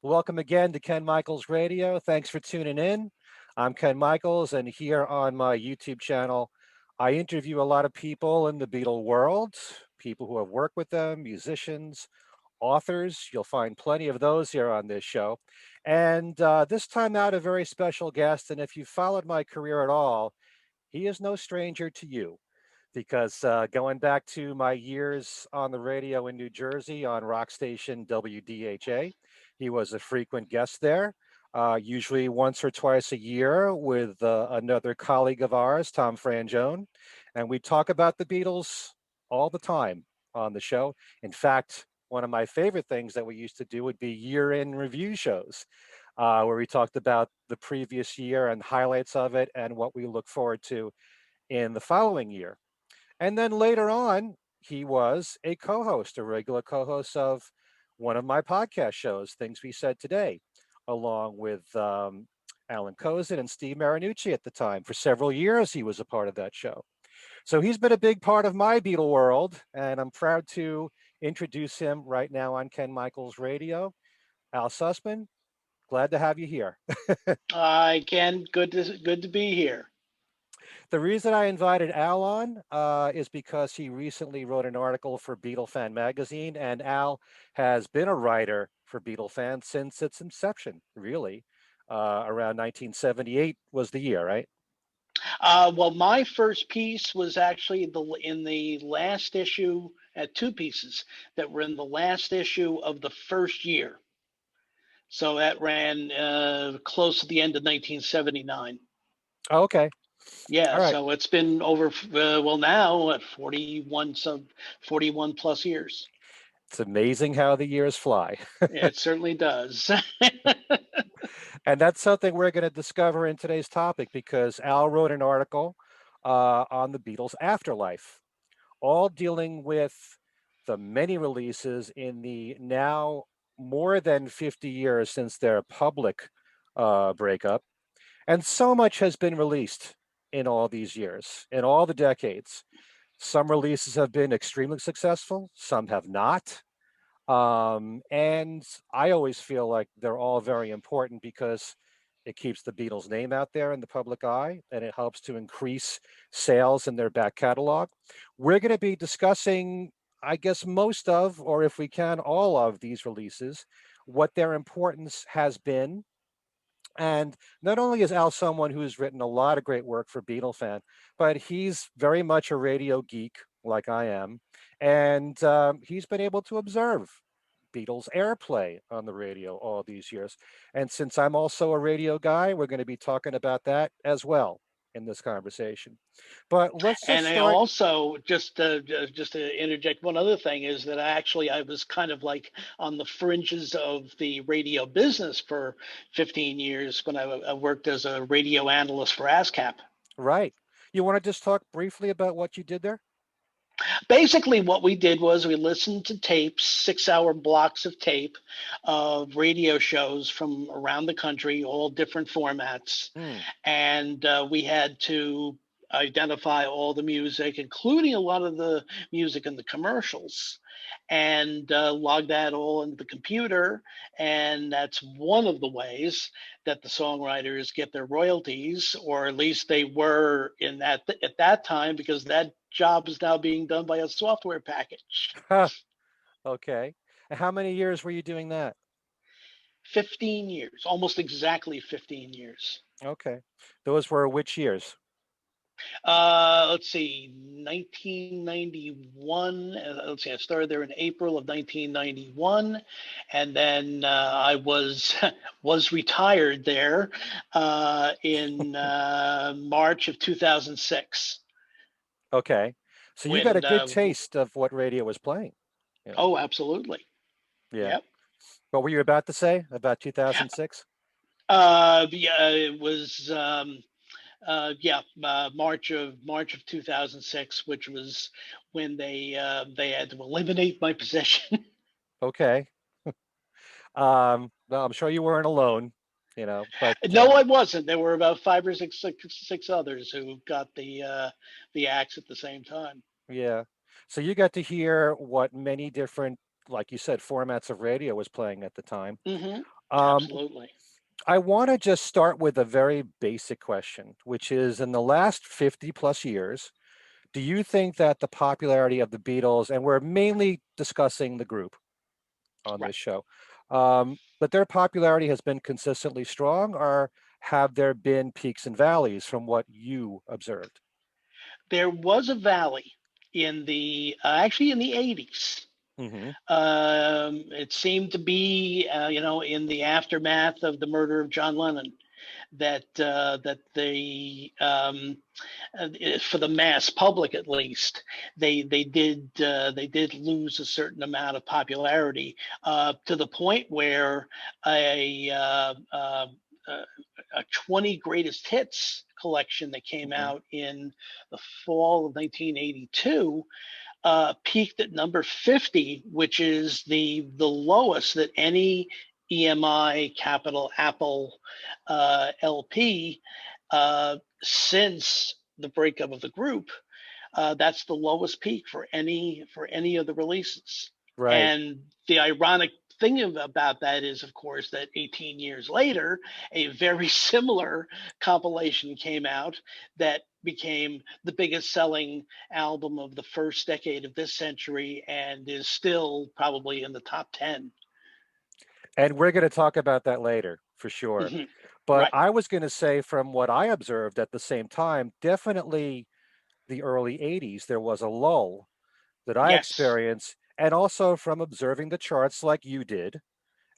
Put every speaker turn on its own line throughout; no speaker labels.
Welcome again to Ken Michaels Radio. Thanks for tuning in. I'm Ken Michaels, and here on my YouTube channel, I interview a lot of people in the Beatle world, people who have worked with them, musicians, authors. You'll find plenty of those here on this show. And this time out, a very special guest. And if you've followed my career at all, he is no stranger to you because going back to my years on the radio in New Jersey on rock station WDHA, he was a frequent guest there, usually once or twice a year with another colleague of ours, Tom Frangione. And we talk about the Beatles all the time on the show. In fact, one of my favorite things that we used to do would be year-end review shows, where we talked about the previous year and highlights of it and what we look forward to in the following year. And then later on, he was a co host, a regular co host of one of my podcast shows, Things We Said Today, along with Alan Kozin and Steve Marinucci at the time. For several years, he was a part of that show. So he's been a big part of my Beatle world, and I'm proud to introduce him right now on Ken Michaels Radio. Al Sussman, glad to have you here.
Ken, good to be here.
The reason I invited Al on is because he recently wrote an article for Beatlefan magazine, and Al has been a writer for Beatlefan since its inception, really. Around 1978 was the year, right?
Well, my first piece was actually in the last issue, at two pieces that were in the last issue of the first year. So that ran close to the end of 1979.
Oh, okay.
Yeah,
All right.
so it's been over, well, now at 41 plus years.
It's amazing how the years fly.
It certainly does.
And that's something we're going to discover in today's topic because Al wrote an article on the Beatles' Afterlife, all dealing with the many releases in the now more than 50 years since their public breakup. And so much has been released in all these years, in all the decades. Some releases have been extremely successful, some have not. And I always feel like they're all very important because it keeps the Beatles' name out there in the public eye and it helps to increase sales in their back catalog. We're going to be discussing, I guess, most of, or if we can, all of these releases, what their importance has been. And not only is Al someone who's written a lot of great work for Beatlefan, but he's very much a radio geek like I am. And he's been able to observe Beatles airplay on the radio all these years. And since I'm also a radio guy, we're going to be talking about that as well in this conversation. But let's just
And I
start.
also just to interject, one other thing is that I was kind of like on the fringes of the radio business for 15 years when I worked as a radio analyst for ASCAP.
Right. You want to just talk briefly about what you did there?
Basically, what we did was we listened to tapes, 6 hour blocks of tape of radio shows from around the country, all different formats.
Hmm.
And we had to identify all the music, including a lot of the music in the commercials, and log that all into the computer. And that's one of the ways that the songwriters get their royalties, or at least they were in that at that time, because that job is now being done by a software package.
Okay. And how many years were you doing that?
15 years, almost exactly 15 years.
Okay. Those were which years?
Let's see, 1991. Let's see, I started there in April of 1991, and then I was was retired there in March of 2006.
Okay. So you got a
When
good taste of what radio was playing. Yeah.
Oh, absolutely,
Yeah.
yep.
What were you about to say about 2006?
Yeah, it was. Yeah, March of 2006, which was when they had to eliminate my position.
Okay. Well, I'm sure you weren't alone, but
No, I wasn't. There were about five or six others who got the axe at the same time.
yeah. So you got to hear what many different, like you said, formats of radio was playing at the time.
Hmm.
Um,
Absolutely.
I want to just start with a very basic question, which is in the last 50 plus years, do you think that the popularity of the Beatles, and we're mainly discussing the group on
Right.
this show, but their popularity has been consistently strong, or have there been peaks and valleys from what you observed?
There was a valley in the actually in the 80s.
Hmm.
It seemed to be, in the aftermath of the murder of John Lennon, that for the mass public at least, they did lose a certain amount of popularity to the point where a uh, uh, uh, a 20 greatest hits collection that came
Hmm.
out in the fall of 1982 peaked at number 50, which is the lowest that any EMI Capital Apple LP since the breakup of the group. That's the lowest peak for any of the releases.
Right.
And the ironic thing about that is, of course, that 18 years later, a very similar compilation came out that became the biggest selling album of the first decade of this century and is still probably in the top 10.
And we're going to talk about that later for sure.
Mhm.
But
Right.
I was going to say, from what I observed at the same time, definitely the early 80s, there was a lull that I
Yes.
experienced, and also from observing the charts like you did.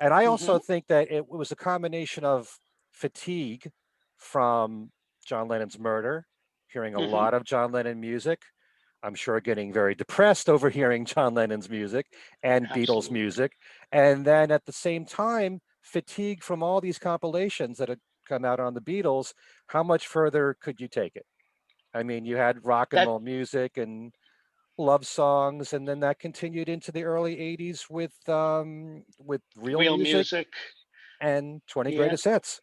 And I
Hmm.
also think that it was a combination of fatigue from John Lennon's murder, hearing a
Hmm.
lot of John Lennon music. I'm sure getting very depressed over hearing John Lennon's music and Beatles
Absolutely.
music. And then at the same time, fatigue from all these compilations that had come out on the Beatles. How much further could you take it? I mean, you had rock and
That
roll music and love songs, and then that continued into the early 80s with real
real
music
music.
and 20
Yeah.
greatest hits.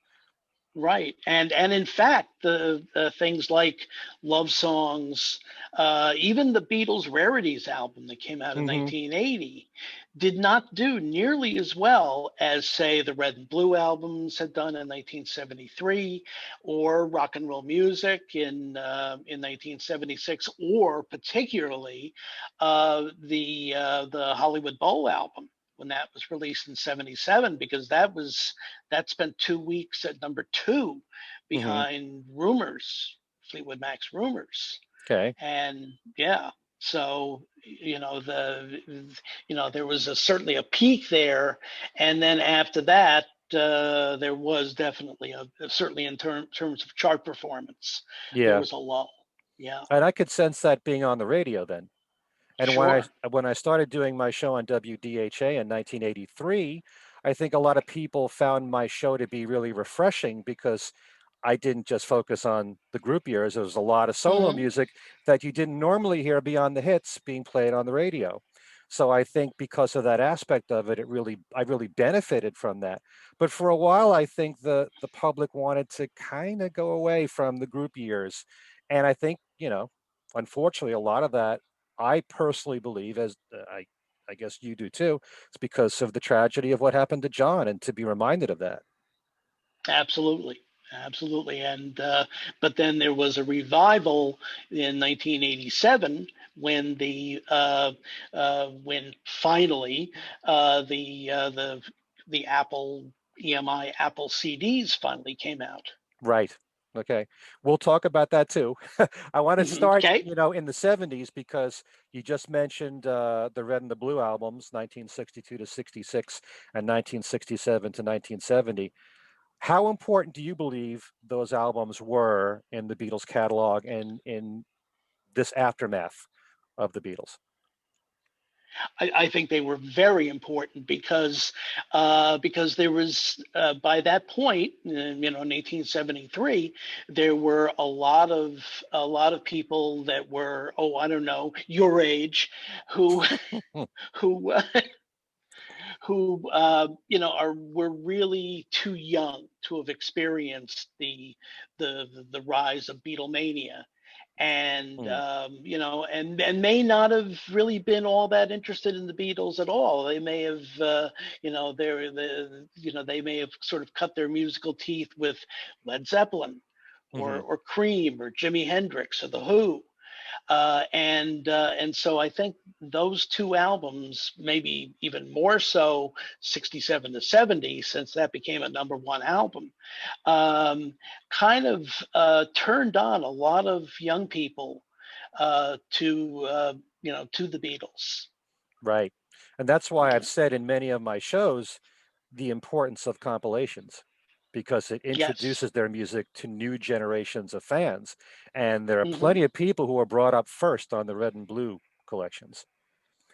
Right, and in fact, the things like love songs, even the Beatles' Rarities album that came out in
Hmm.
1980, did not do nearly as well as, say, the Red and Blue albums had done in 1973, or Rock and Roll Music in 1976, or particularly the Hollywood Bowl album when that was released in 77, because that spent 2 weeks at number two
Hmm.
behind Rumors, Fleetwood Mac's Rumors.
Okay.
And yeah, so there was certainly a peak there, and then after that, there was definitely certainly in terms of chart performance, there
Yeah.
was a lull. Yeah,
And I could sense that being on the radio then. And when I
sure.
when I started doing my show on WDHA in 1983, I think a lot of people found my show to be really refreshing because I didn't just focus on the group years. There was a lot of solo
Hmm.
music that you didn't normally hear beyond the hits being played on the radio. So I think because of that aspect of it, I really benefited from that. But for a while, I think the public wanted to kind of go away from the group years, and I think unfortunately, a lot of that I personally believe, as I guess you do too, it's because of the tragedy of what happened to John, and to be reminded of that.
Absolutely. Absolutely. And but then there was a revival in 1987 when when finally the Apple EMI Apple CDs finally came out.
Right. Okay. We'll talk about that too. I want to start,
Okay.
in the 70s because you just mentioned the Red and the Blue albums, 1962 to 66 and 1967 to 1970. How important do you believe those albums were in the Beatles catalog and in this aftermath of the Beatles?
I think they were very important because there was by that point, in 1873, there were a lot of people that were, oh, I don't know, your age, who
Hmm.
who who were really too young to have experienced the rise of Beatlemania, and
Mm.
and may not have really been all that interested in the Beatles at all. They may have, they may have sort of cut their musical teeth with Led Zeppelin,
Hmm.
or Cream, or Jimi Hendrix, or the Who. And so I think those two albums, maybe even more so, 67 to 70, since that became a number one album, um, kind of turned on a lot of young people to the Beatles.
Right. And that's why I've
Yeah.
said in many of my shows the importance of compilations because it
Yes.
introduces their music to new generations of fans. And there are
Hmm.
plenty of people who are brought up first on the red and blue collections.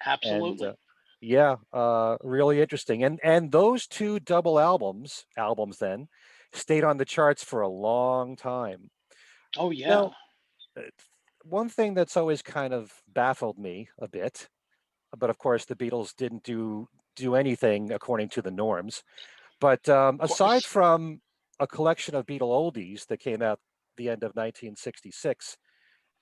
And
Absolutely.
yeah, really interesting. And those two double albums then stayed on the charts for a long time.
Oh
You
yeah.
know, uh, one thing that's always kind of baffled me a bit, but of course the Beatles didn't do anything according to the norms. But
Of
aside
course.
from a collection of Beatle oldies that came out the end of 1966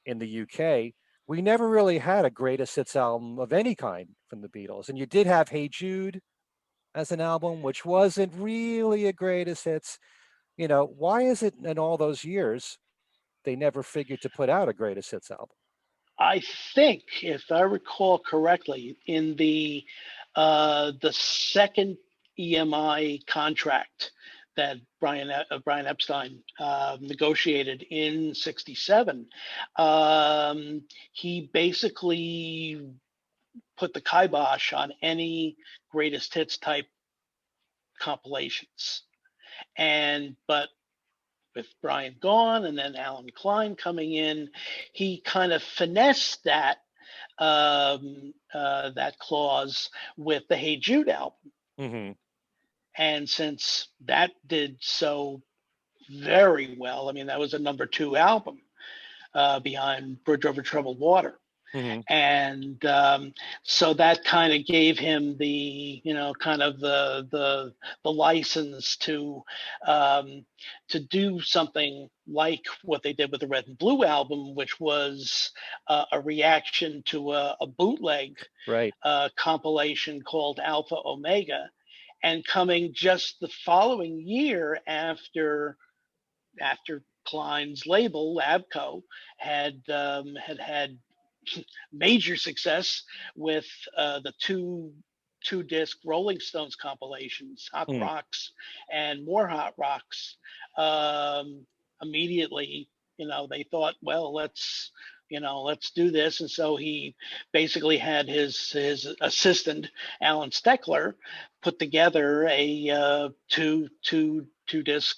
in the UK, we never really had a greatest hits album of any kind from the Beatles. And you did have Hey Jude as an album, which wasn't really a greatest hits. Why is it in all those years they never figured to put out a greatest hits album?
I think, if I recall correctly, in the second EMI contract that Brian Epstein negotiated in '67, he basically put the kibosh on any greatest hits type compilations. And but with Brian gone and then Alan Klein coming in, he kind of finessed that clause with the Hey Jude album.
Hmm.
And since that did so very well, I mean, that was a number two album behind Bridge Over Troubled Water.
Hmm.
And so that kind of gave him kind of the license um, to do something like what they did with the Red and Blue album, which was a reaction to a bootleg
Right.
compilation called Alpha Omega, and coming just the following year after Klein's label Labco had major success with the two disc Rolling Stones compilations, Hot
Mm.
Rocks and More Hot Rocks. Um, Immediately, they thought, well, let's do this, and so he basically had his assistant Alan Steckler put together a two disc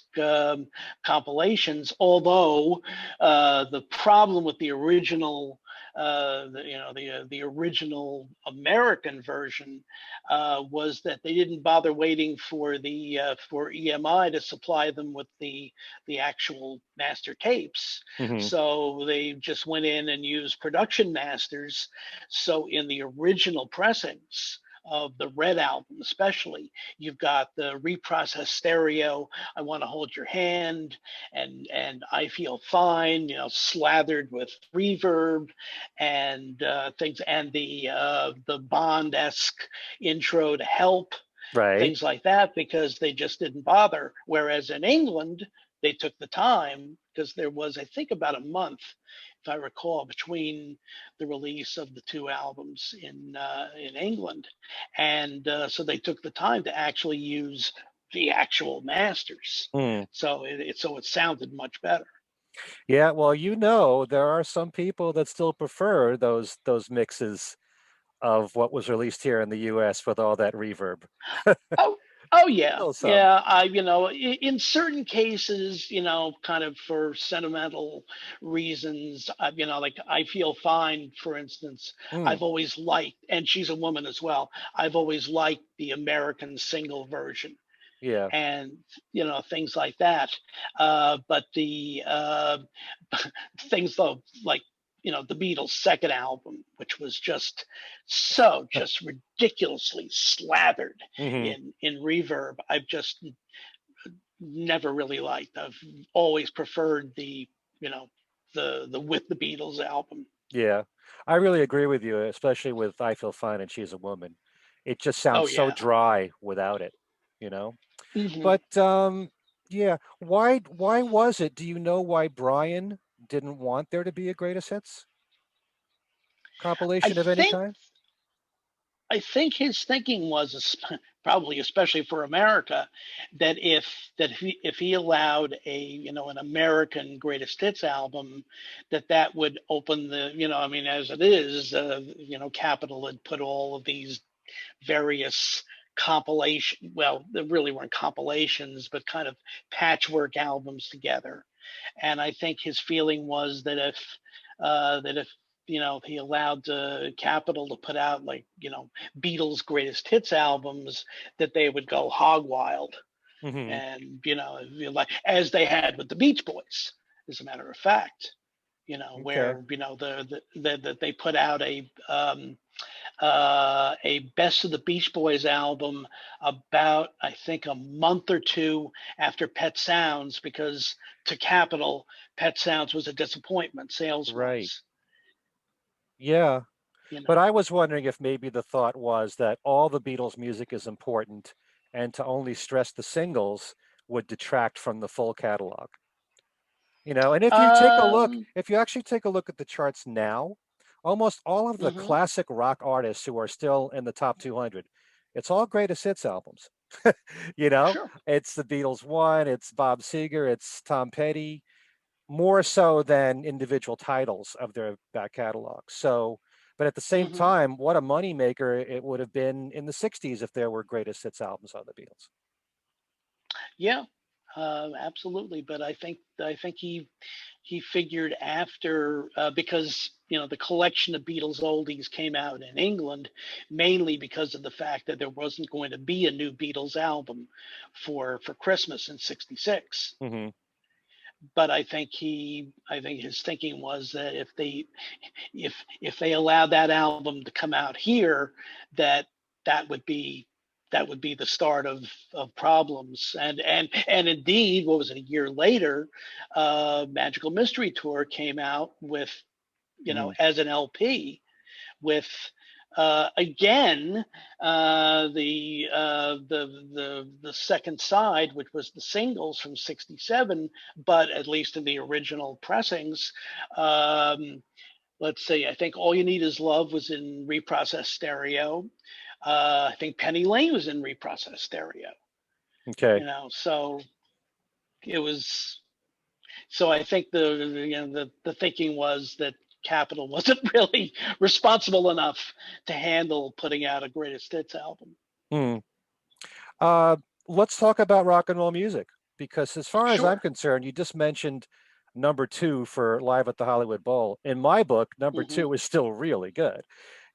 compilations. Although the problem with the original the original American version was that they didn't bother waiting for EMI to supply them with the actual master tapes.
Hmm.
So they just went in and used production masters. So in the original pressings of the Red album, especially, you've got the reprocessed stereo, I Want to Hold Your Hand, and I Feel Fine, slathered with reverb and things, and the Bond-esque intro to Help,
Right.
things like that, because they just didn't bother. Whereas in England, they took the time, because there was, I think, about a month, if I recall, between the release of the two albums in England, and so they took the time to actually use the actual masters,
Mm.
so it sounded much better.
Yeah, well, there are some people that still prefer those mixes of what was released here in the US with all that reverb.
Oh, oh yeah,
Still some.
yeah. In certain cases, kind of for sentimental reasons, like I Feel Fine, for instance.
Mm.
I've always liked, and she's a woman as well. I've always liked the American single version,
Yeah.
and things like that. But the things though, like the Beatles' second album, which was just ridiculously slathered
Hmm.
in reverb, I've just never really liked. I've always preferred the you know the With the Beatles album.
Yeah, I really agree with you, especially with "I Feel Fine" and "She's a Woman." It just
Oh
sounds so
yeah.
dry without it, you know.
Hmm.
But yeah, why was it? Do you know why Brian didn't want there to be a greatest hits
I
compilation of any
think
kind?
I think his thinking was probably, especially for America, that if he allowed a an American greatest hits album, that would open the I mean, as it is, Capitol had put all of these various compilation, well, they really weren't compilations, but kind of patchwork albums together. And I think his feeling was that if he allowed Capitol to put out, like, Beatles greatest hits albums, that they would go hog wild.
Hmm.
And like as they had with the Beach Boys, as a matter of fact,
Okay,
where that they put out a Best of the Beach Boys album about, I think, a month or two after Pet Sounds, because to Capitol, Pet Sounds was a disappointment sales
right.
wise.
Yeah,
You
but
know,
I was wondering if maybe the thought was that all the Beatles music is important, and to only stress the singles would detract from the full catalog. And
um,
if you actually take a look at the charts now, almost all of the
hmm
classic rock artists who are still in the top 200, it's all greatest hits albums. you know,
sure.
it's the Beatles one, it's Bob Seger, it's Tom Petty, more so than individual titles of their back catalog. So, but at the same
hmm
time, what a moneymaker it would have been in the 60s if there were greatest hits albums on the Beatles.
Yeah, absolutely. But I think he figured after, because the collection of Beatles oldies came out in England mainly because of the fact that there wasn't going to be a new Beatles album for Christmas in '66.
Hmm.
But I think his thinking was that if they allowed that album to come out here, that that would be that would be the start of problems. And indeed, what was it, a year later, Magical Mystery Tour came out with,
Hmm.
as an LP, with, again, the second side, which was the singles from '67, but at least in the original pressings, um, let's see, I think All You Need Is Love was in reprocessed stereo. I think Penny Lane was in reprocessed stereo.
Okay.
So it was. So I think the thinking was that Capitol wasn't really responsible enough to handle putting out a greatest hits album.
Hmm. Uh, let's talk about rock and roll music because, as far as I'm
Sure.
concerned, you just mentioned number two for Live at the Hollywood Bowl. In my book, number
Hmm.
two is still really good,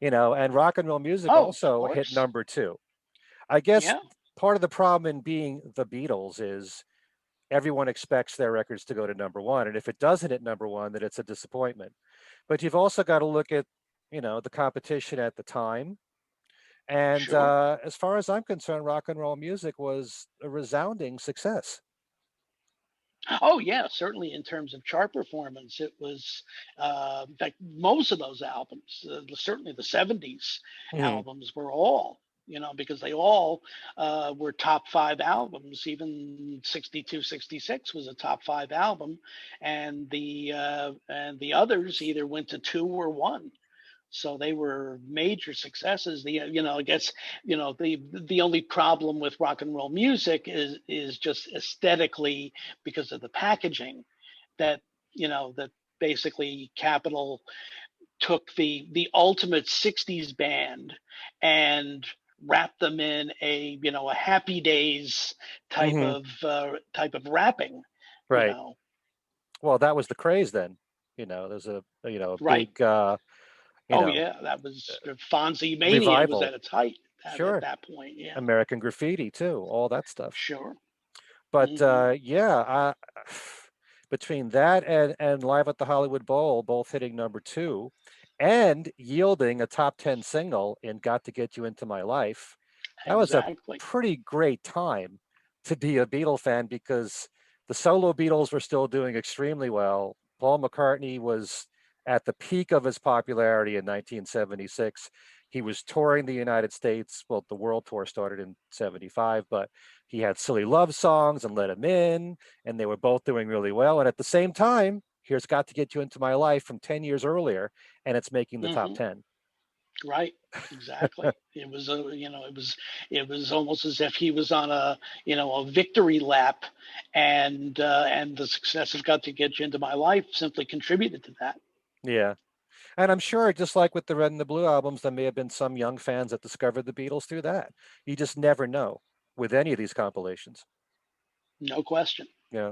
and rock and roll music
Oh, of
also hit
course.
number two. I guess
Yeah.
part of the problem in being the Beatles is everyone expects their records to go to number one. And if it doesn't hit number one, then it's a disappointment. But you've also got to look at, the competition at the time. And
Sure.
as far as I'm concerned, rock and roll music was a resounding success.
Oh, yeah. Certainly, in terms of chart performance, it was. In fact, most of those albums, certainly the '70s
Hmm.
albums, were all. Because they all were top five albums. Even '62, '66 was a top five album, and the others either went to two or one. So they were major successes. I guess, the only problem with rock and roll music is just aesthetically, because of the packaging, that that basically Capitol took the ultimate '60s band and wrapped them in a Happy Days
Hmm.
type of wrapping. you
Right.
know
Well, that was the craze then. There's a
right.
big, you
Oh
know,
yeah, that was Fonzie mania was
revival.
at its height at
Sure.
that point. Yeah,
American Graffiti too, all that stuff.
sure.
But
Hmm.
yeah, between that and Live at the Hollywood Bowl, both hitting number two, and yielding a top 10 single in "Got to Get You Into My Life," that was a
Exactly.
pretty great time to be a Beatle fan because the solo Beatles were still doing extremely well. Paul McCartney was at the peak of his popularity in 1976. He was touring the United States. Well, the world tour started in 75, but he had Silly Love Songs and Let Him In, and they were both doing really well. And at the same time, here's Got to Get You Into My Life from 10 years earlier, and it's making the top
Hmm.
10.
Right. Exactly. It was a, it was almost as if he was on a, a victory lap, and the success of Got to Get You Into My Life simply contributed to that.
Yeah. And I'm sure, just like with the Red and the Blue albums, there may have been some young fans that discovered the Beatles through that. You just never know with any of these compilations.
No question.
Yeah.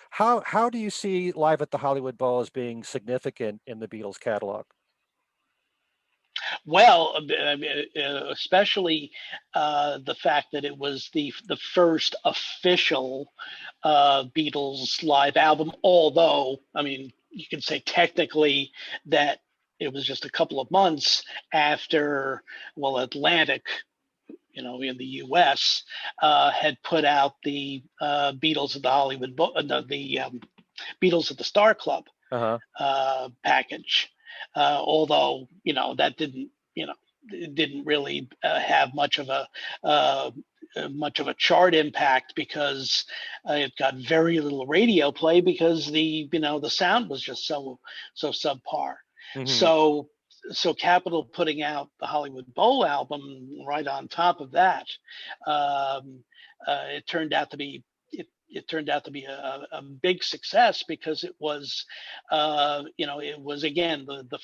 How do you see Live at the Hollywood Bowl as being significant in the Beatles catalog?
Well, especially the fact that it was the first official Beatles live album. Although, I mean, you can say technically that it was just a couple of months after, well, Atlantic, in the U.S. Had put out the Beatles at the Beatles at the Star Club
Uh-huh.
package. Although that didn't you know it didn't really have uh, much of a chart impact because it got very little radio play because the sound was just so subpar.
Hmm.
So Capitol putting out the Hollywood Bowl album right on top of that, um, it turned out to be it turned out to be a big success because it was again the, the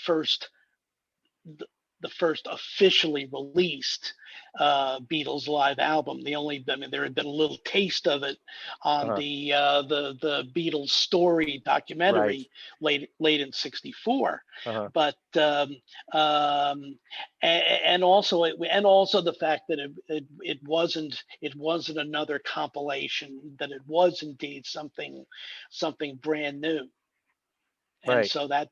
first officially released Beatles live album. I mean, there had been a little taste of it on
Uh-huh.
the Beatles story
Right.
documentary late in '64,
Uh-huh.
but um, and also the fact that it wasn't another compilation, that it was indeed something brand new, and
Right.
so that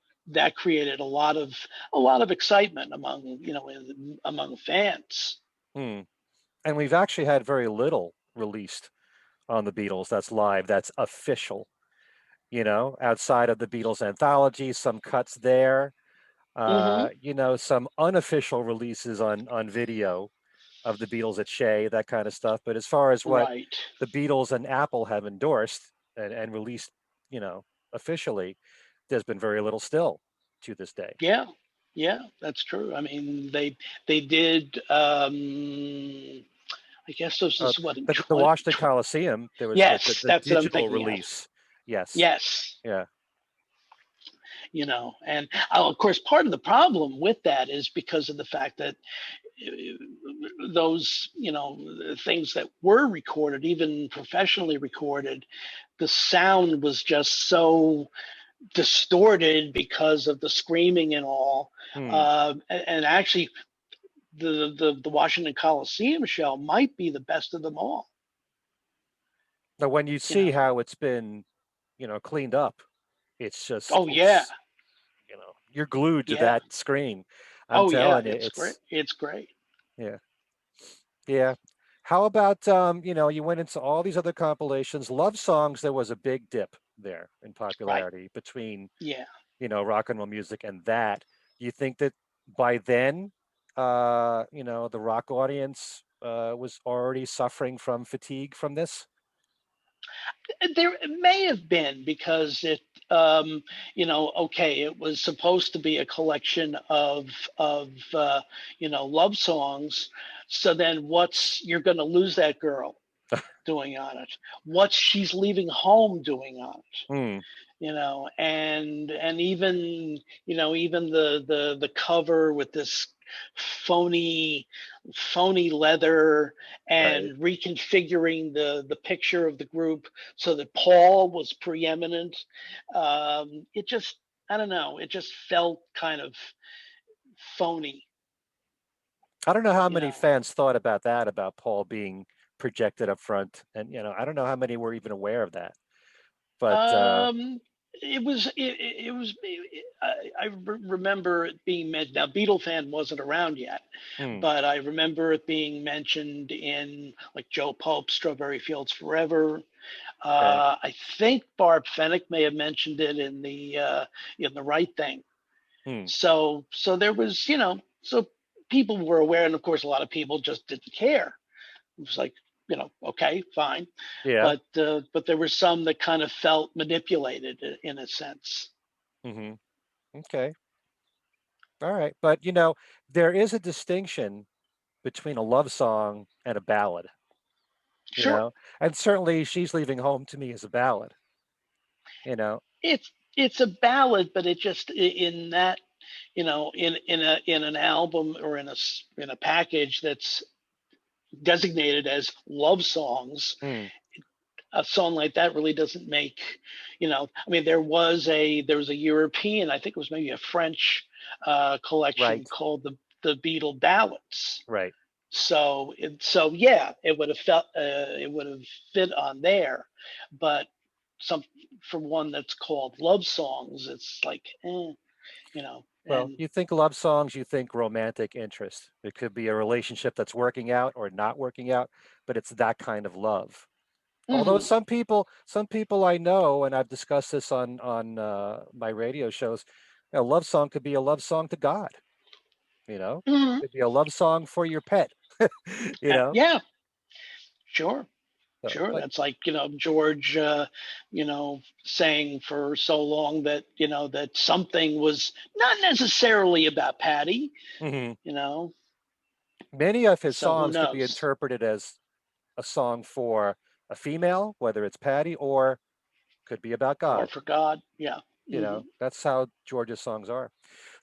created a lot of excitement among fans.
Hmm. And we've actually had very little released on the Beatles that's live, that's official, outside of the Beatles anthology, some cuts there,
Hmm.
some unofficial releases on video of the Beatles at Shea, that kind of stuff. But as far as what
Right.
the Beatles and Apple have endorsed and released, you know, officially, there's been very little still to this day.
Yeah. Yeah, that's true. I mean, they did. I guess this
Uh,
is what in
the
20.
Washington Coliseum, there was
Yes,
the
that's what I'm
digital
thinking of.
release. Yes.
Yes.
Yeah.
And of course, part of the problem with that is because of the fact that those things that were recorded, even professionally recorded, the sound was just so distorted because of the screaming and all.
Hmm.
And actually, the Washington Coliseum show might be the best of them all.
Now, when you
You
see
know.
how it's been, cleaned up,
Oh yeah,
it's, you're glued to
yeah.
that screen. I'm
Oh yeah,
telling you,
it's great.
it's,
It's great.
yeah. Yeah. How about, you went into all these other compilations, love songs, there was a big dip there in
Right.
popularity between,
Yeah.
rock and roll music and that. You think that by then, the rock audience was already suffering from fatigue from this?
There may have been because okay, it was supposed to be a collection of love songs. So then you're going to lose that girl doing on it? What's She's Leaving Home doing on it?
Hmm.
And even the cover with this phony phony leather,
Right.
and reconfiguring the picture of the group so that Paul was preeminent. It just, I don't know, it just felt kind of phony.
I don't know how
you
many
know
fans thought about that, about Paul being projected up front. And, I don't know how many were even aware of that. But,
Um, it was. Remember it being mentioned. Now, Beatlefan wasn't around yet,
hmm.
but I remember it being mentioned in like Joe Pope's "Strawberry Fields Forever."
Okay.
I think Barb Fennick may have mentioned it in the Right Thing.
Hmm.
So there was, so people were aware, and of course, a lot of people just didn't care. It was like, okay, fine,
Yeah.
but there were some that kind of felt manipulated in a sense.
Hmm. Okay. All right. But there is a distinction between a love song and a ballad, you
Sure,
know, and certainly She's Leaving Home to me is a ballad, you know.
it's a ballad, but it just in that, in an album or in a package that's designated as love songs,
Hmm.
a song like that really doesn't make, I mean, there was a European, I think it was maybe a French collection
Right.
called the Beatle Ballads.
Right.
So yeah, it would have fit on there, but some for one that's called love songs, it's like,
Well,
and
you think love songs, you think romantic interest. It could be a relationship that's working out or not working out, but it's that kind of love. Although
hmm
some people I know, and I've discussed this on my radio shows, a love song could be a love song to God. You know,
hmm
could be a love song for your pet. you know,
yeah, sure.
so
Sure,
but
that's like, George, saying for so long that, that something was not necessarily about Patty,
mhm.
you know.
Many of his
So who
songs could be
knows?
interpreted as a song for a female, whether it's Patty or could be about
Or
God.
for God, yeah.
That's how George's songs are.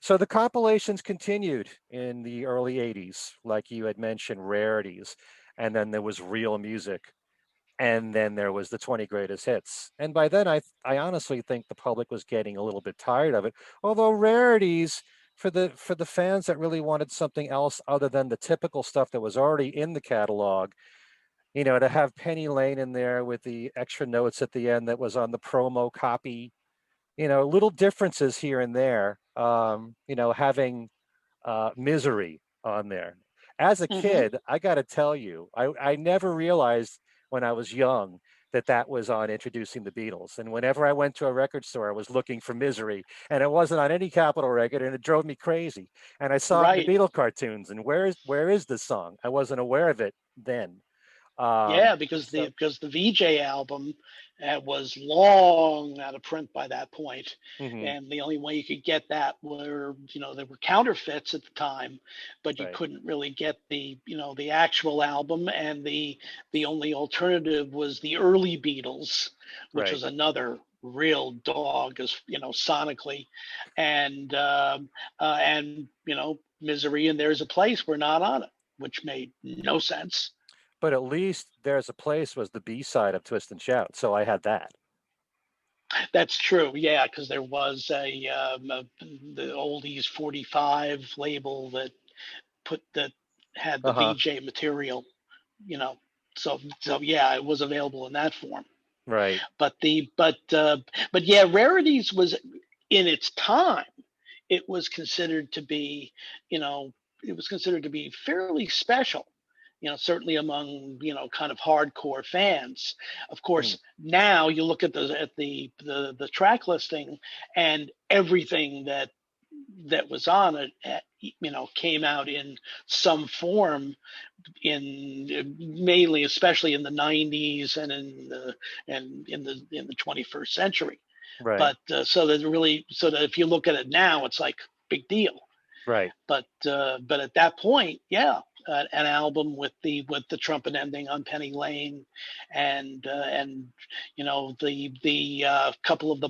So the compilations continued in the early 80s, like you had mentioned, rarities. And then there was real music. And then there was the 20 greatest hits. And by then, I honestly think the public was getting a little bit tired of it. Although rarities, for the fans that really wanted something else other than the typical stuff that was already in the catalog, to have Penny Lane in there with the extra notes at the end that was on the promo copy, little differences here and there. Having Misery on there. As a
hmm
kid, I got to tell you, I never realized when I was young that that was on Introducing the Beatles. And whenever I went to a record store, I was looking for Misery, and it wasn't on any Capitol record, and it drove me crazy. And I saw it in the
Right.
Beatle cartoons, and where is this song? I wasn't aware of it then.
Yeah, because
So,
the VJ album was long out of print by that point,
mhm,
and the only way you could get that were, there were counterfeits at the time, but you
right,
couldn't really get the actual album, and the only alternative was the early Beatles, which
right.
was another real dog, as sonically, and Misery and There's a Place were not on it, which made no sense.
But at least There's a Place was the B side of Twist and Shout, so I had that.
That's true, yeah, because there was the oldies 45 label that had the
Uh-huh.
VJ material, you know. So yeah, it was available in that form.
Right.
But but yeah, Rarities was in its time. It was considered to be, you know, it was considered to be fairly special, certainly among, kind of hardcore fans. Of
Mm,
course, now you look at the track listing, and everything that was on it, came out in some form, in mainly, especially in the 90s, and in the 21st century.
right.
But so that if you look at it now, it's like big deal.
Right.
But at that point, yeah, an album with the trumpet ending on Penny Lane, and the couple of the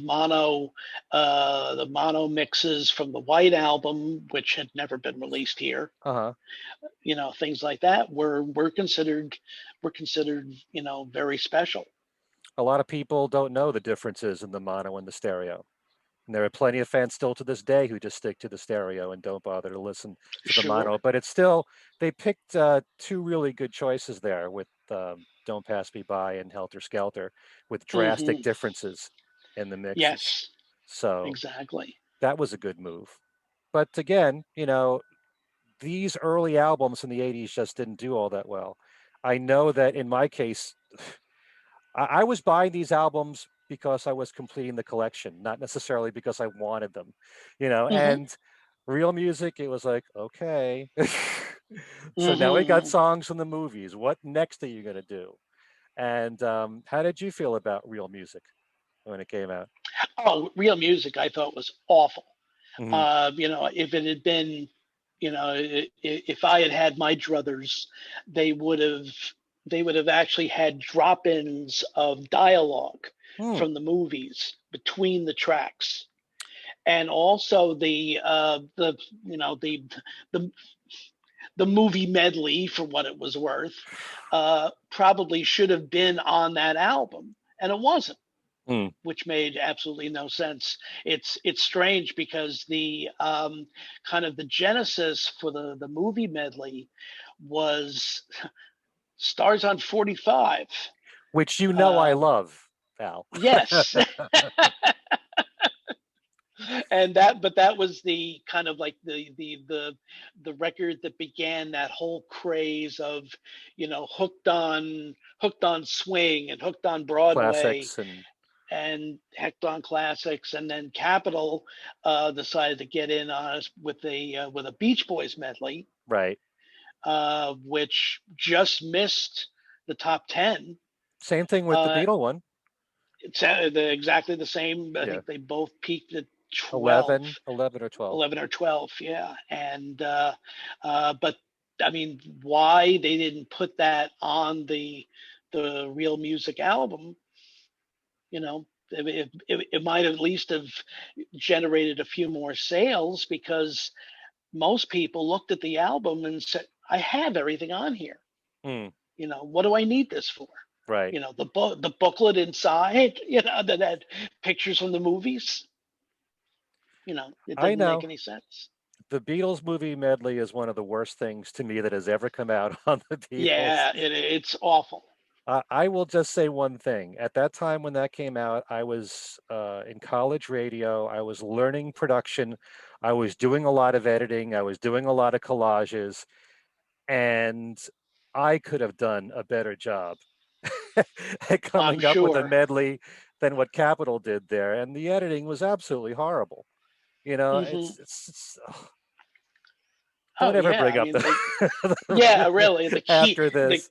mono mixes from the White Album, which had never been released here,
Uh-huh.
things like that were considered very special.
A lot of people don't know the differences in the mono and the stereo. And there are plenty of fans still to this day who just stick to the stereo and don't bother to listen to the
Sure.
mono. But it's still, they picked two really good choices there with Don't Pass Me By and Helter Skelter, with drastic
hmm
differences in the mixes.
Yes,
So
exactly.
that was a good move. But again, these early albums in the 80s just didn't do all that well. I know that in my case, I was buying these albums because I was completing the collection, not necessarily because I wanted them,
Hmm.
and real music, it was like, okay. So now we got
Hmm.
songs from the movies. What next are you going to do? And how did you feel about real music when it came out?
Oh, real music I thought was awful.
Hmm.
If it had been, if I had had my druthers, they would have they would have actually had drop-ins of dialogue
Hmm.
from the movies between the tracks, and also the the movie medley, for what it was worth, probably should have been on that album, and it wasn't,
Hmm.
which made absolutely no sense. It's strange because the kind of the genesis for the movie medley was Stars on 45.
Which I
Uh,
love, Al.
yes, and that was the kind of like the record that began that whole craze of hooked on swing and hooked on Broadway
Classics and
and Hecton Classics, and then Capitol decided to get in on us with a Beach Boys medley,
right.
which just missed the top 10.
Same thing with the
Uh,
Beatle one.
it's exactly the same. I
Yeah.
think they both peaked at 12,
11 or 12.
11 or 12. Yeah, and but I mean, why they didn't put that on the Real Music album? It might at least have generated a few more sales, because most people looked at the album and said, I have everything on here.
Hmm.
What do I need this for?
Right.
The booklet inside, that had pictures from the movies. It
I
doesn't make
know.
any sense.
The Beatles movie medley is one of the worst things to me that has ever come out on the Beatles.
Yeah, it's awful.
I will just say one thing. At that time when that came out, I was in college radio. I was learning production. I was doing a lot of editing. I was doing a lot of collages, and I could have done a better job at
I'm
coming up with a
sure.
medley than what Capitol did there. And the editing was absolutely horrible.
Hmm.
Ugh,
Oh
don't ever
yeah,
bring
I
up
mean,
the
yeah, really, the key,
after this.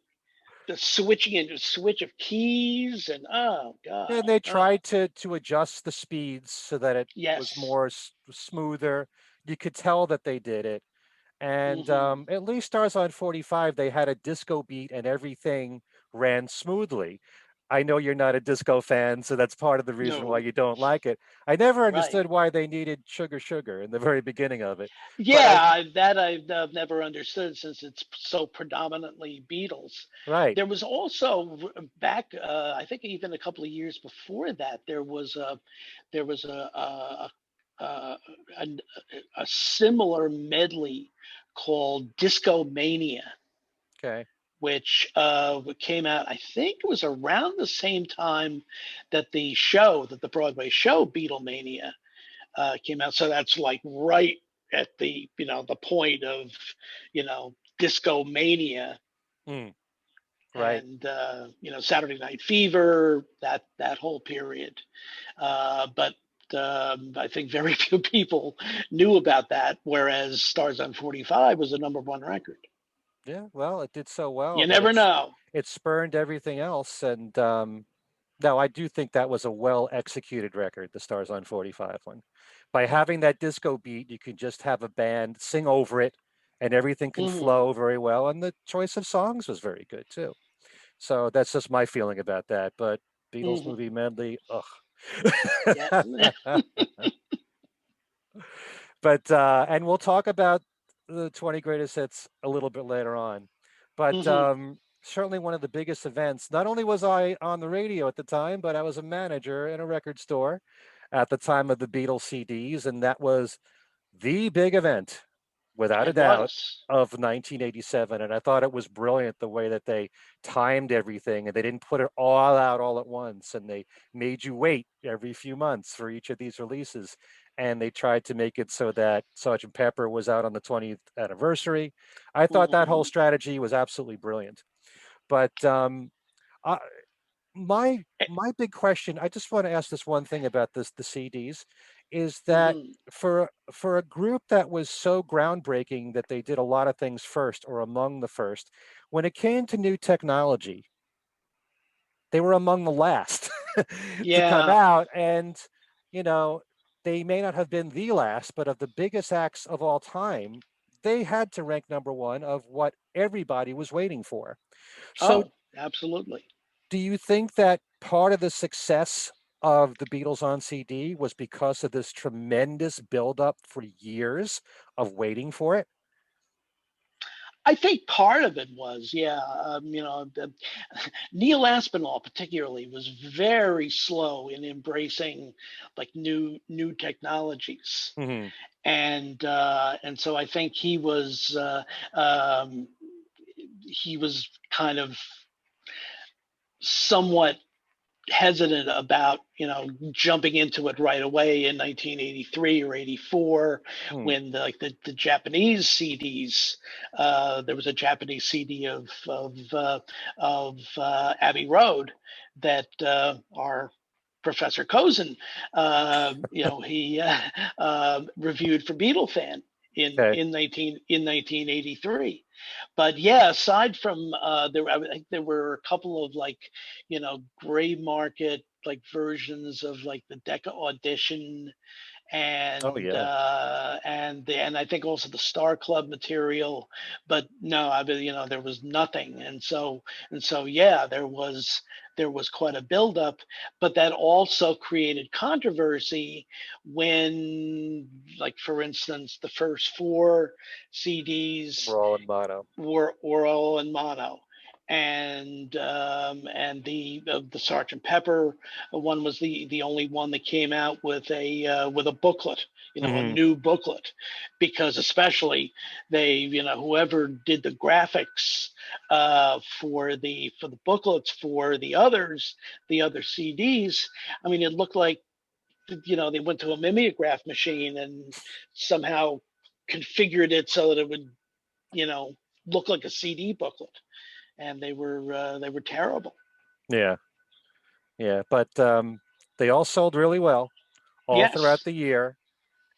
the switching and switch of keys, and oh god,
And they
oh
tried to adjust the speeds so that it was
yes.
more smoother. You could tell that they did it. And
Hmm.
at least Stars on 45, they had a disco beat and everything ran smoothly. I know you're not a disco fan, so that's part of the reason why
No,
you don't like it. I never
right.
understood why they needed Sugar Sugar in the very beginning of it. But
Yeah, that I've never understood, since it's so predominantly Beatles.
right,
There was also back, I think even a couple of years before that, there was a, a, a similar medley called Disco Mania,
okay.
which came out. I think it was around the same time that the Broadway show Beatlemania came out. So that's like right at the point of disco mania,
Mm, right.
and Saturday Night Fever, that whole period. But I think very few people knew about that, whereas Stars on 45 was the number one record.
Yeah, well, it did so well
You
that
never know.
it spurned everything else. And no, I do think that was a well executed record, the Stars on 45 one. By having that disco beat, you can just have a band sing over it and everything can
Hmm.
flow very well. And the choice of songs was very good too. So that's just my feeling about that. But Beatles
Hmm.
movie medley, ugh.
Yeah.
But and we'll talk about the 20 greatest hits a little bit later on. But
Hmm.
certainly one of the biggest events. Not only was I on the radio at the time, but I was a manager in a record store at the time of the Beatles CDs, and that was the big event, without a
It
doubt,
was.
of 1987. And I thought it was brilliant the way that they timed everything and they didn't put it all out all at once. And they made you wait every few months for each of these releases. And they tried to make it so that Sergeant Pepper was out on the 20th anniversary. I thought that whole
Hmm.
strategy was absolutely brilliant. But I, my my big question, I just want to ask this one thing about the CDs, is that
Hmm.
for a group that was so groundbreaking that they did a lot of things first or among the first, when it came to new technology, they were among the last to come
Yeah.
out. And, you know, they may not have been the last, but of the biggest acts of all time, they had to rank number one of what everybody was waiting for. So
Oh, absolutely.
do you think that part of the success of the Beatles on CD was because of this tremendous buildup for years of waiting for it?
I think part of it was, yeah, Neil Aspinall particularly was very slow in embracing like new technologies,
Hmm.
and so I think um, he was kind of somewhat hesitant about jumping into it right away in 1983 or 84
Hmm.
when the Japanese CDs, there was a Japanese CD of Abbey Road that our Professor Cozen, he reviewed for Beatlefan
Okay.
in 1983. But yeah, aside from I think there were a couple of like gray market like versions of like the Decca Audition
Oh yeah.
and I think also the Star Club material, but no, I mean there was nothing, and so yeah, there was quite a buildup, but that also created controversy when, like for instance, the first four CDs
We're all in mono.
were all in mono, and the Sergeant Pepper one was the only one that came out with a booklet, a
Hmm.
new booklet, because especially they whoever did the graphics for the booklets for the other CDs. I mean, it looked like they went to a mimeograph machine and somehow configured it so that it would you know look like a CD booklet, and they were terrible.
Yeah. Yeah. But they all sold really well all throughout
Yes.
the year,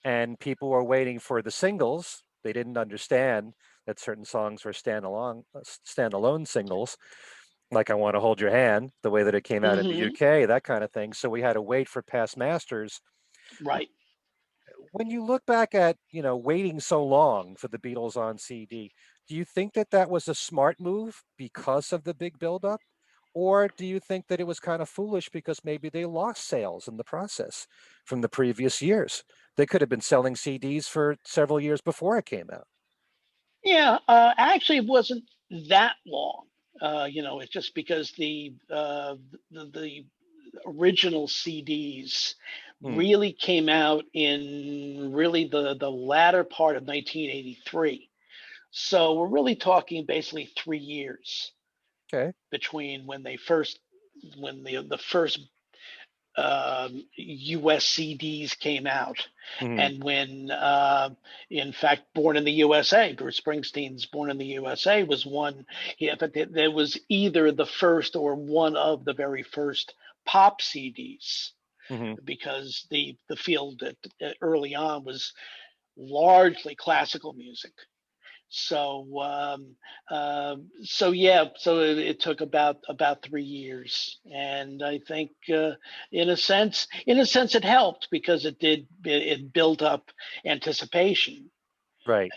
and people were waiting for the singles. They didn't understand that certain songs were standalone singles, like "I Want to Hold Your Hand," the way that it came out in the
Hmm.
UK, that kind of thing. So we had to wait for past masters.
Right.
When you look back at waiting so long for the Beatles on CD, do you think that that was a smart move because of the big buildup? Or do you think that it was kind of foolish because maybe they lost sales in the process from the previous years? They could have been selling CDs for several years before it came out.
Yeah. Actually, it wasn't that long. It's just because the original CDs
Hmm.
really came out in really the latter part of 1983. So we're really talking basically 3 years
Okay.
between when the first US CDs came out,
Hmm.
and when, in fact, Born in the USA, Bruce Springsteen's Born in the USA was one. Yeah, but there was either the first or one of the very first pop CDs,
Hmm.
because the field early on was largely classical music. So yeah, so it took about 3 years, and I think in a sense, it helped because it built up anticipation,
Right.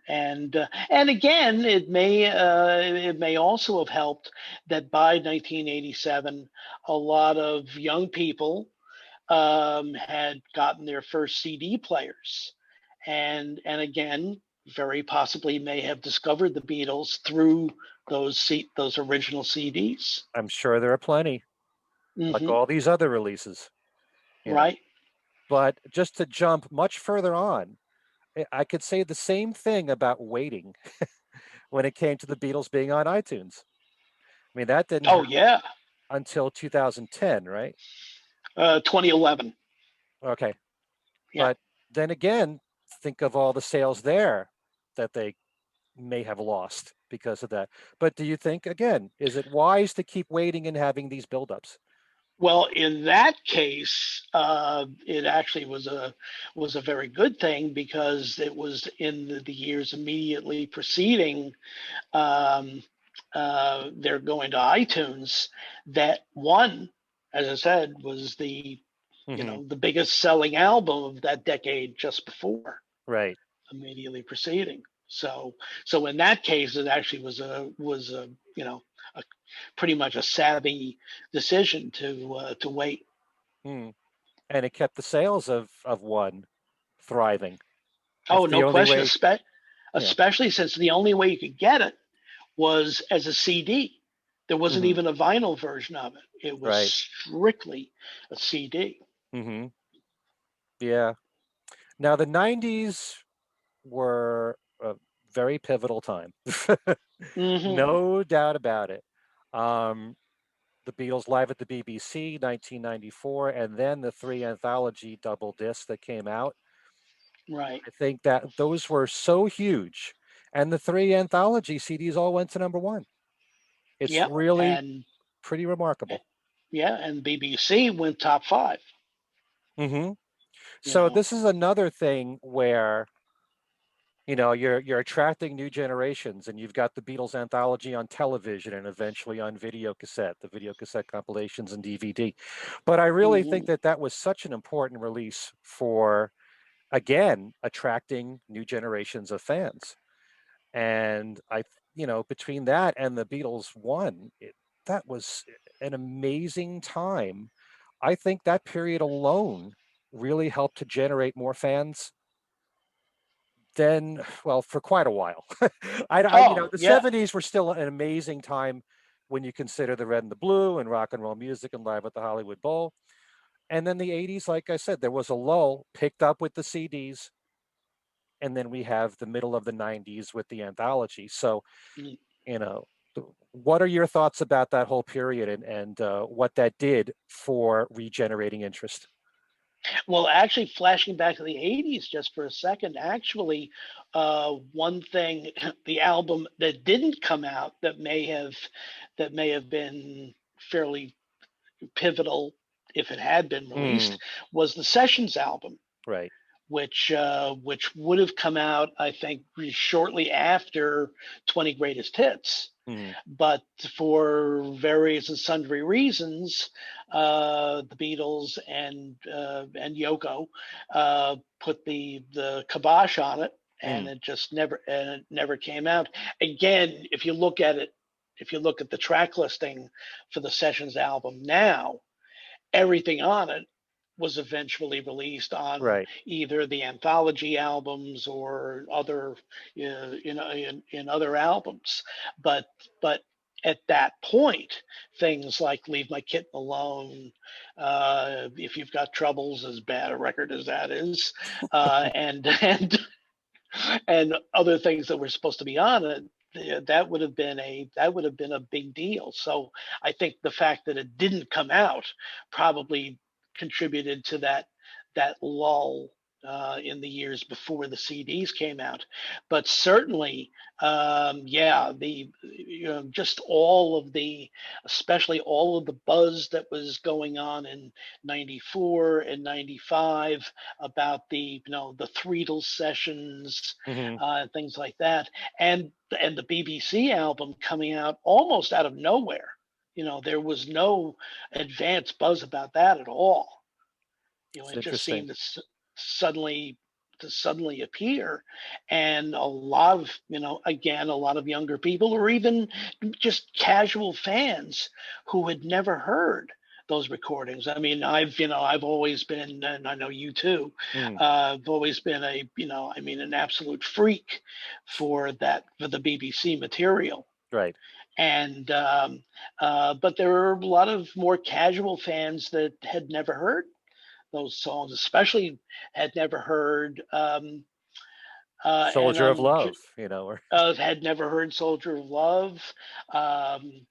and again, it may also have helped that by 1987, a lot of young people had gotten their first CD players, and again, very possibly may have discovered the Beatles through those original CDs.
I'm sure there are plenty, like
Hmm.
all these other releases, you know.
Right?
But just to jump much further on, I could say the same thing about waiting when it came to the Beatles being on iTunes. I mean, that didn't
Oh
happen
yeah,
until 2010, right?
2011.
Okay.
Yeah.
But then again, think of all the sales there that they may have lost because of that. But do you think, again, is it wise to keep waiting and having these buildups?
Well, in that case, it actually was a very good thing because it was in the years immediately preceding um, their going to iTunes that one, as I said, was
Hmm.
the biggest selling album of that decade just before,
Right.
immediately preceding. So in that case, it actually was a a pretty much a savvy decision to wait.
Hmm. And it kept the sales of one thriving. It's
Oh,
the
no
only
question.
way. Yeah.
Especially since the only way you could get it was as a CD. There wasn't
Hmm.
even a vinyl version of it. It was
Right.
strictly a CD.
Hmm. Yeah. Now the '90s were a very pivotal time.
Hmm.
No doubt about it. Um, the Beatles live at the BBC, 1994, and then the three anthology double discs that came out.
Right.
I think that those were so huge, and the three anthology CDs all went to number one. It's
Yep.
really
And
pretty remarkable.
yeah, and BBC went top five.
Hmm.
You
So
know.
this is another thing where you're attracting new generations, and you've got the Beatles anthology on television and eventually on video cassette, the video cassette compilations and DVD. But I really think
Hmm.
that that was such an important release for, again, attracting new generations of fans. And between that and the Beatles one, that was an amazing time. I think that period alone really helped to generate more fans than, well, for quite a while.
Oh
The
yeah.
'70s were still an amazing time when you consider the red and the blue and rock and roll music and live at the Hollywood Bowl. And then the '80s, like I said, there was a lull, picked up with the CDs, and then we have the middle of the '90s with the anthology. So,
Mm.
you know, what are your thoughts about that whole period, and what that did for regenerating interest?
Well, actually, flashing back to the '80s just for a second, actually, one thing, the album that didn't come out that may have been fairly pivotal if it had been
Mm,
released was the Sessions album,
right.
which would have come out, I think, shortly after 20 Greatest Hits.
Mm,
But for various and sundry reasons, the Beatles and Yoko put the kibosh on it, and
mm,
it never came out. Again, if you look at the track listing for the Sessions album now, everything on it was eventually released on
right.
either the anthology albums or other, in other albums. But at that point, things like "Leave My Kitten Alone," "If You've Got Troubles," as bad a record as that is, and other things that were supposed to be on it, that would have been a big deal. So I think the fact that it didn't come out probably contributed to that lull in the years before the CDs came out. But certainly, yeah, just especially all of the buzz that was going on in '94 and '95 about the Threedle sessions,
Hmm.
things like that, and the BBC album coming out almost out of nowhere. There was no advance buzz about that at all.
It's
It just
interesting.
seemed suddenly to suddenly appear, and a lot of again, a lot of younger people, or even just casual fans who had never heard those recordings. I mean, I've always been, and I know you too.
Mm,
I've always been an absolute freak for the BBC material.
right.
And but there were a lot of more casual fans that had never heard those songs, especially had never heard and
Soldier of Love, or
had never heard "Soldier of Love," um,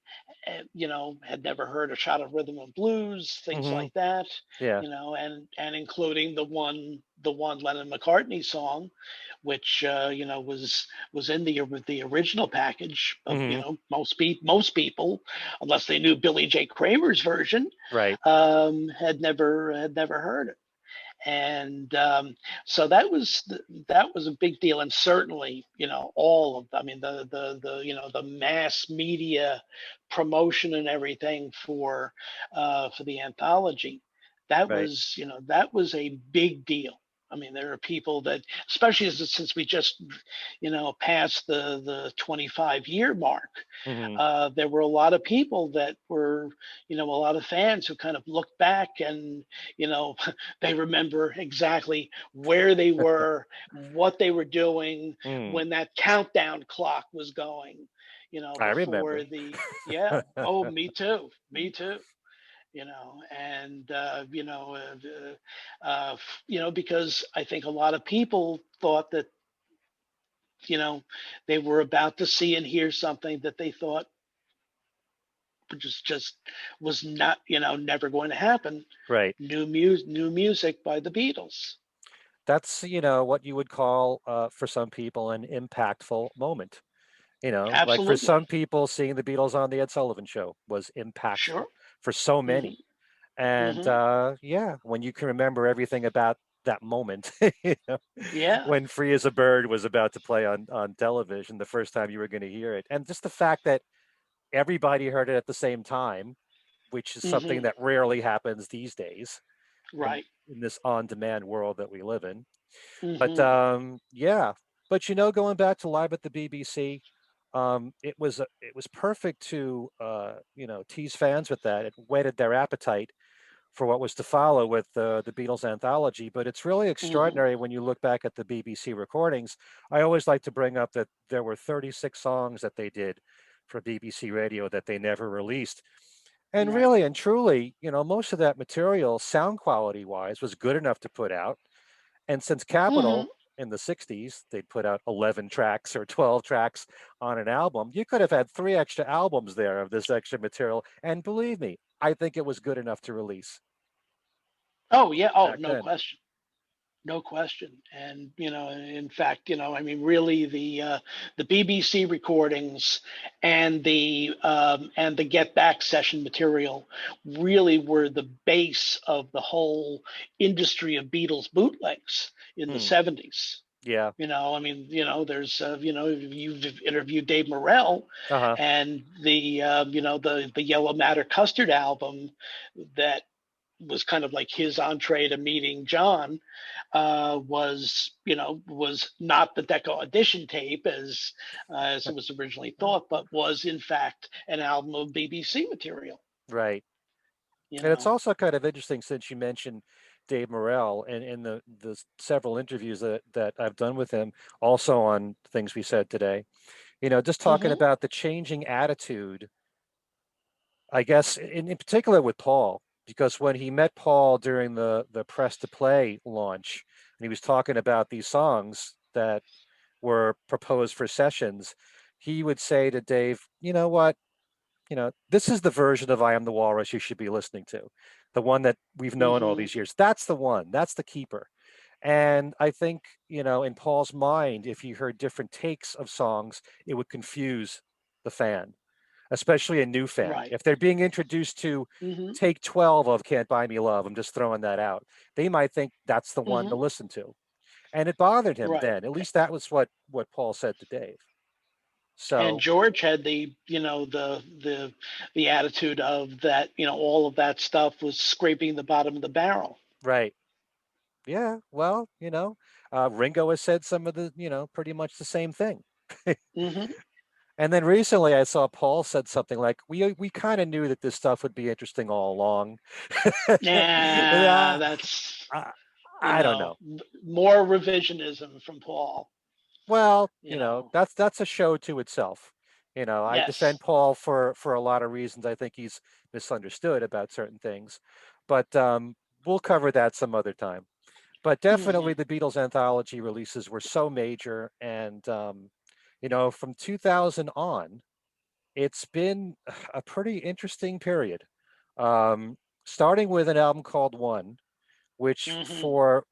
had never heard "A Shot of Rhythm and Blues," things
hmm
like that,
yeah.
and including the one the one Lennon McCartney song, which was in the original package of
Hmm.
most people, unless they knew Billy J. Kramer's version,
Right.
had never heard it. And so that was a big deal. And certainly, all of, I mean, the mass media promotion and everything for the anthology,
Right.
that was a big deal. I mean, there are people that, especially since we just passed the 25-year mark,
Hmm.
there were a lot of people that were, a lot of fans who kind of looked back, and you know they remember exactly where they were, what they were doing
Mm.
when that countdown clock was going,
I
before
remember.
the, yeah, oh, me too, me too. And because I think a lot of people thought that, you know, they were about to see and hear something that they thought just was not, never going to happen.
Right.
New music by the Beatles.
That's, what you would call, for some people, an impactful moment. Like for
Absolutely.
some people, seeing the Beatles on the Ed Sullivan Show was impactful
Sure.
for so
Hmm.
many. And
Hmm.
yeah, when you can remember everything about that moment, you know,
Yeah.
when Free as a Bird was about to play on television, the first time you were going to hear it, and just the fact that everybody heard it at the same time, which is something
Hmm.
that rarely happens these days in
Right.
in this on-demand world that we live in. But
Hmm.
yeah, but going back to Live at the BBC, it was perfect to tease fans with that. It whetted their appetite for what was to follow with the Beatles anthology. But it's really
Hmm.
extraordinary when you look back at the BBC recordings. I always like to bring up that there were 36 songs that they did for BBC Radio that they never released. And
Right.
really and truly, most of that material, sound quality wise, was good enough to put out. And since
Hmm.
Capitol in the 60s, they'd put out 11 tracks or 12 tracks on an album, you could have had three extra albums there of this extra material. And believe me, I think it was good enough to release
Oh, yeah. Oh,
back
no
then.
question. No question. And, in fact, I mean, really, the BBC recordings and the Get Back session material really were the base of the whole industry of Beatles bootlegs in the
Hmm.
70s.
Yeah.
I mean, there's, you've interviewed Dave Morrell,
Uh huh.
and the Yellow Matter Custard album that was kind of like his entree to meeting John, was not the Decca audition tape as it was originally thought, but was in fact an album of BBC material.
Right.
You
And it's
know.
also kind of interesting since you mentioned Dave Morrell and in the several interviews that I've done with him, also on things we said today. Just talking
Hmm.
about the changing attitude, I guess, in particular with Paul, because when he met Paul during the press to play launch, and he was talking about these songs that were proposed for sessions, he would say to Dave, "You know what? This is the version of I Am the Walrus you should be listening to, the one that we've known all
Hmm.
these years. That's the one. That's the keeper." And I think, in Paul's mind, if he heard different takes of songs, it would confuse the fan, especially a new fan.
Right.
If they're being introduced to
Hmm.
take 12 of Can't Buy Me Love, I'm just throwing that out, they might think that's the one to
Hmm.
listen to. And it bothered him
Right.
then. At least that was what Paul said to Dave.
And
So,
George had the attitude of that, all of that stuff was scraping the bottom of the barrel.
right. Yeah. Well, Ringo has said some of the, pretty much the same thing.
Hmm.
And then recently I saw Paul said something like, we kind of knew that this stuff would be interesting all along.
Yeah,
Yeah,
that's,
I, I don't know.
more revisionism from Paul.
Well,
You know.
that's a show to itself. I
Yes.
defend Paul for a lot of reasons. I think he's misunderstood about certain things, but we'll cover that some other time. But definitely
Hmm.
the Beatles anthology releases were so major, and from 2000 on, it's been a pretty interesting period. Um, Starting with an album called One, which
Hmm.
for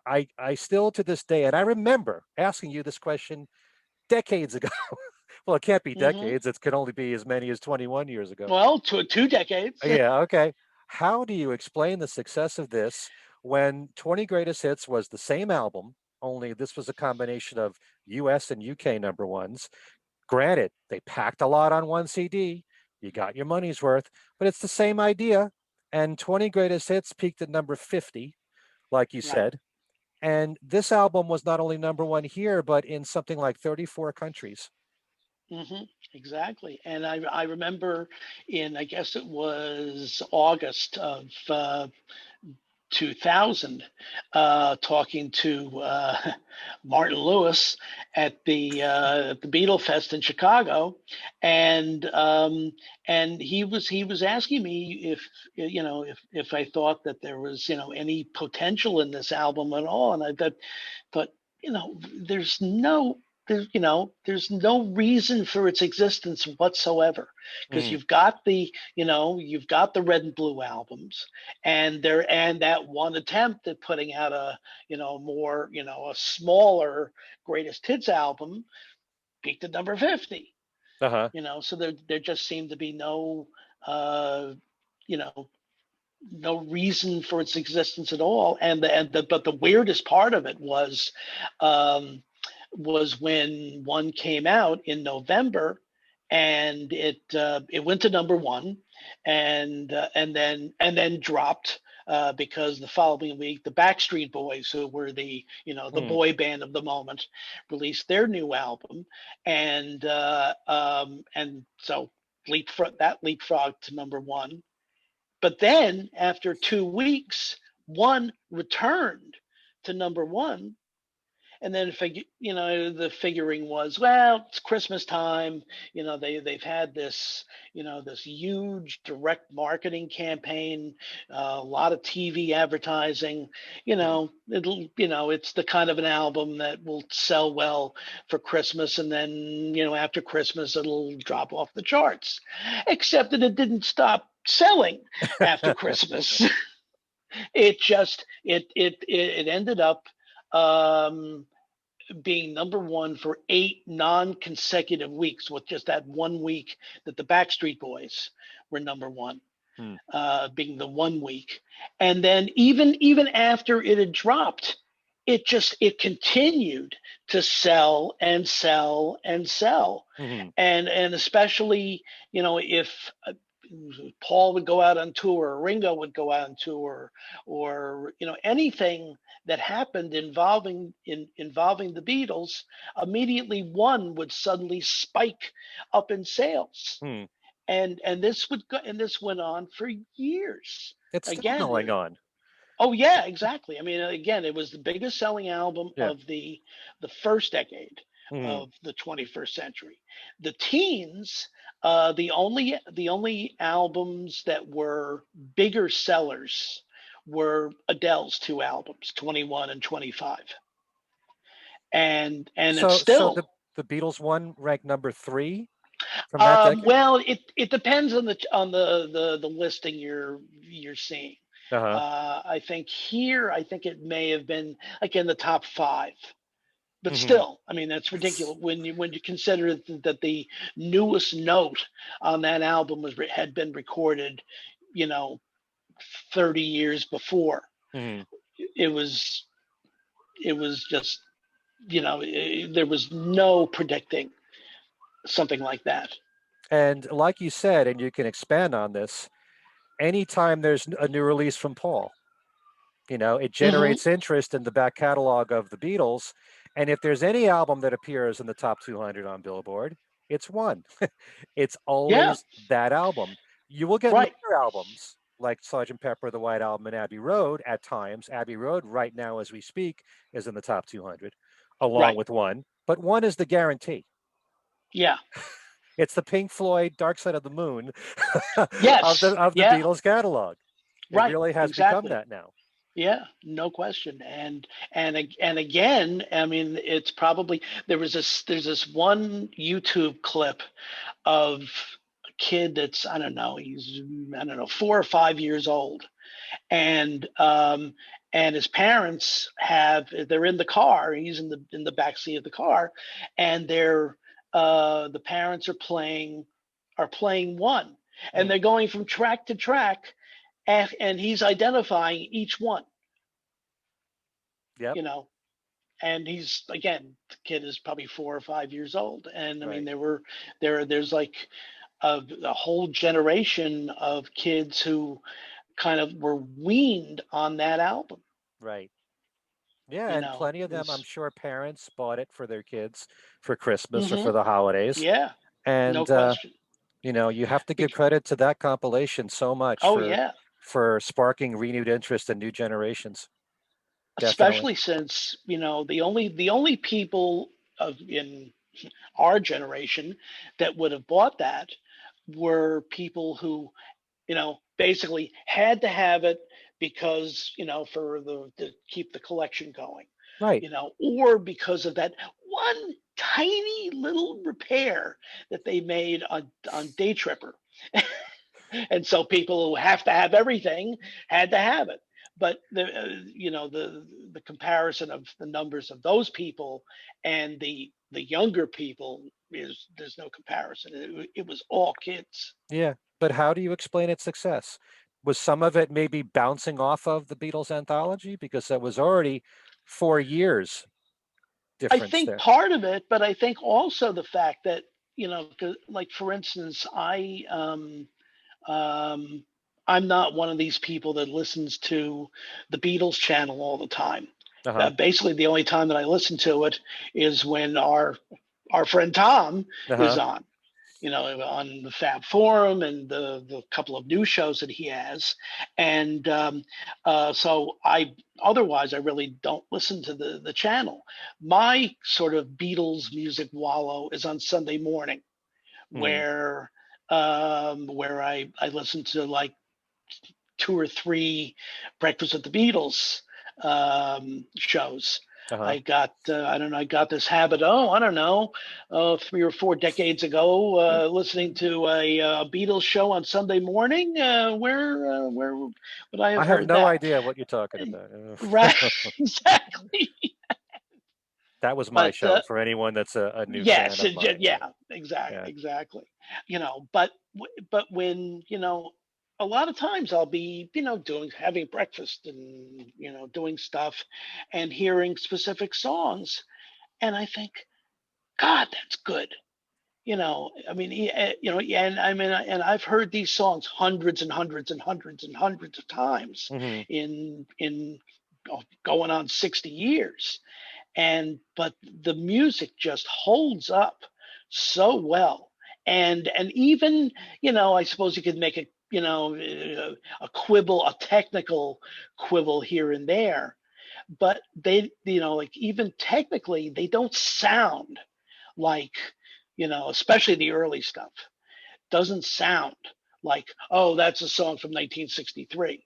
I still to this day, and I remember asking you this question decades ago. Well, it can't be
Hmm.
decades. It could only be as many as 21 years ago.
Well, two decades.
Yeah, okay. How do you explain the success of this when 20 Greatest Hits was the same album, only this was a combination of US and UK number ones? Granted, they packed a lot on one CD. You got your money's worth, but it's the same idea. And 20 Greatest Hits peaked at number 50, like you
Right.
said. And this album was not only number one here, but in something like 34 countries.
Hmm. Exactly. And I remember in, I guess it was August of 2000, talking to Martin Lewis at the Beatlefest in Chicago, and he was asking me if if I thought that there was any potential in this album at all, and I thought, but there's no there's no reason for its existence whatsoever, because
Mm,
you've got the red and blue albums, and that one attempt at putting out a smaller greatest hits album peaked at number 50.
uh-huh.
So there just seemed to be uh you know no reason for its existence at all. But the weirdest part of it um when one came out in November, and it went to number one, and then dropped, because the following week the Backstreet Boys, who were the
Mm,
boy band of the moment, released their new album, and so leapfrog to number one. But then after 2 weeks, one returned to number one, and then the figuring was, well, it's Christmas time. They've had this huge direct marketing campaign, a lot of TV advertising.
mm.
It's the kind of an album that will sell well for Christmas, and then after Christmas it'll drop off the charts. Except that it didn't stop selling after Christmas. It ended up um, being number one for 8 non-consecutive weeks, with just that 1 week that the Backstreet Boys were number one,
Mm.
being the 1 week. And then even after it had dropped, it continued to sell and sell and sell.
Mhm.
And especially, if Paul would go out on tour, or Ringo would go out on tour, or anything that happened involving the Beatles, immediately one would suddenly spike up in sales.
Mm.
And this went on for years.
It's still
Again,
going on.
oh yeah, exactly. I mean, again, it was the biggest selling album
Yeah.
of the first decade
Mhm.
of the 21st century. The teens, the only albums that were bigger sellers were Adele's two albums, 21 and 25. And it's
So the
still,
the Beatles one ranked number 3 from that decade?
well, it depends on the listing you're seeing.
Uh-huh.
I think it may have been like in the top five, but
Mhm.
still, I mean, that's ridiculous when you consider that the newest note on that album had been recorded, you know, 30 years before.
Mhm.
It was it was just, there was no predicting something like that.
And like you said, and you can expand on this, anytime there's a new release from Paul, it
Hmm.
generates interest in the back catalog of the Beatles. And if there's any album that appears in the top 200 on Billboard, it's one. It's
Yeah.
always that album. You will get
Right.
later albums like Sgt. Pepper, the White Album, and Abbey Road at times. Abbey Road, right now as we speak, is in the top 200, along
Right.
with one. But one is the guarantee.
Yeah.
It's the Pink Floyd Dark Side of the Moon of the
Yes.
of the
Yeah.
Beatles catalog. It
Right.
really has become
Exactly.
that now.
Yeah, no question. And again, I mean, it's probably there's this one YouTube clip of a kid that's, I don't know, 4 or 5 years old, and and his parents they're in the car. He's in the back seat of the car, and the parents are playing one, and
Mm,
they're going from track to track, and he's identifying each one,
yep.
you know. And he's, again, the kid is probably 4 or 5 years old, and I mean
Right.
there's like a whole generation of kids who kind of were weaned on that album.
Right. Yeah,
You
and
know,
plenty of them, I'm
is
sure parents bought it for their kids for Christmas or
hmm
for the holidays.
yeah, no
And
question.
you have to give
Bec-
credit to that compilation so much
oh yeah,
for sparking renewed interest in new generations. Definitely.
especially since the only people in our generation that would have bought that were people who basically had to have it because for the to keep the collection going,
Right.
or because of that one tiny little repair that they made on Day Tripper. And so people who have to have everything had to have it. But the comparison of the numbers of those people and the younger people is there's no comparison. It was all kids.
Yeah. But how do you explain its success? Was some of it maybe bouncing off of the Beatles anthology? Because that was already 4 years
I
difference
think
there.
part of it, but I think also the fact that 'cause, like, for instance, um, I'm not one of these people that listens to the Beatles channel all the time.
Uh-huh.
Basically, the only time that I listen to it is when our friend Tom is
Uh-huh.
on, on the Fab Forum and the couple of news shows that he has. And so otherwise I really don't listen to the channel. My sort of Beatles music wallow is on Sunday morning,
Hmm.
where I listen to like two or three Breakfast with the Beatles shows.
Uh-huh.
I don't know, I got this habit, I don't know, 3 or 4 decades ago, listening to a Beatles show on Sunday morning. Where would I
I
have
have
heard
no
that?
idea what you're talking about.
Right, exactly.
That was my
But
show for anyone that's a new fan
yes,
of mine. Yeah.
yeah, exactly,
Yeah.
exactly. But when a lot of times I'll be doing having breakfast and doing stuff and hearing specific songs, and I think, God, that's good. I mean, and I mean, and I've heard these songs hundreds and hundreds and hundreds and hundreds of times
Hmm.
in going on 60 years, but the music just holds up so well. And even I suppose you could make a quibble, a technical quibble here and there, but they like, even technically, they don't sound like, especially the early stuff doesn't sound like, oh, that's a song from 1963.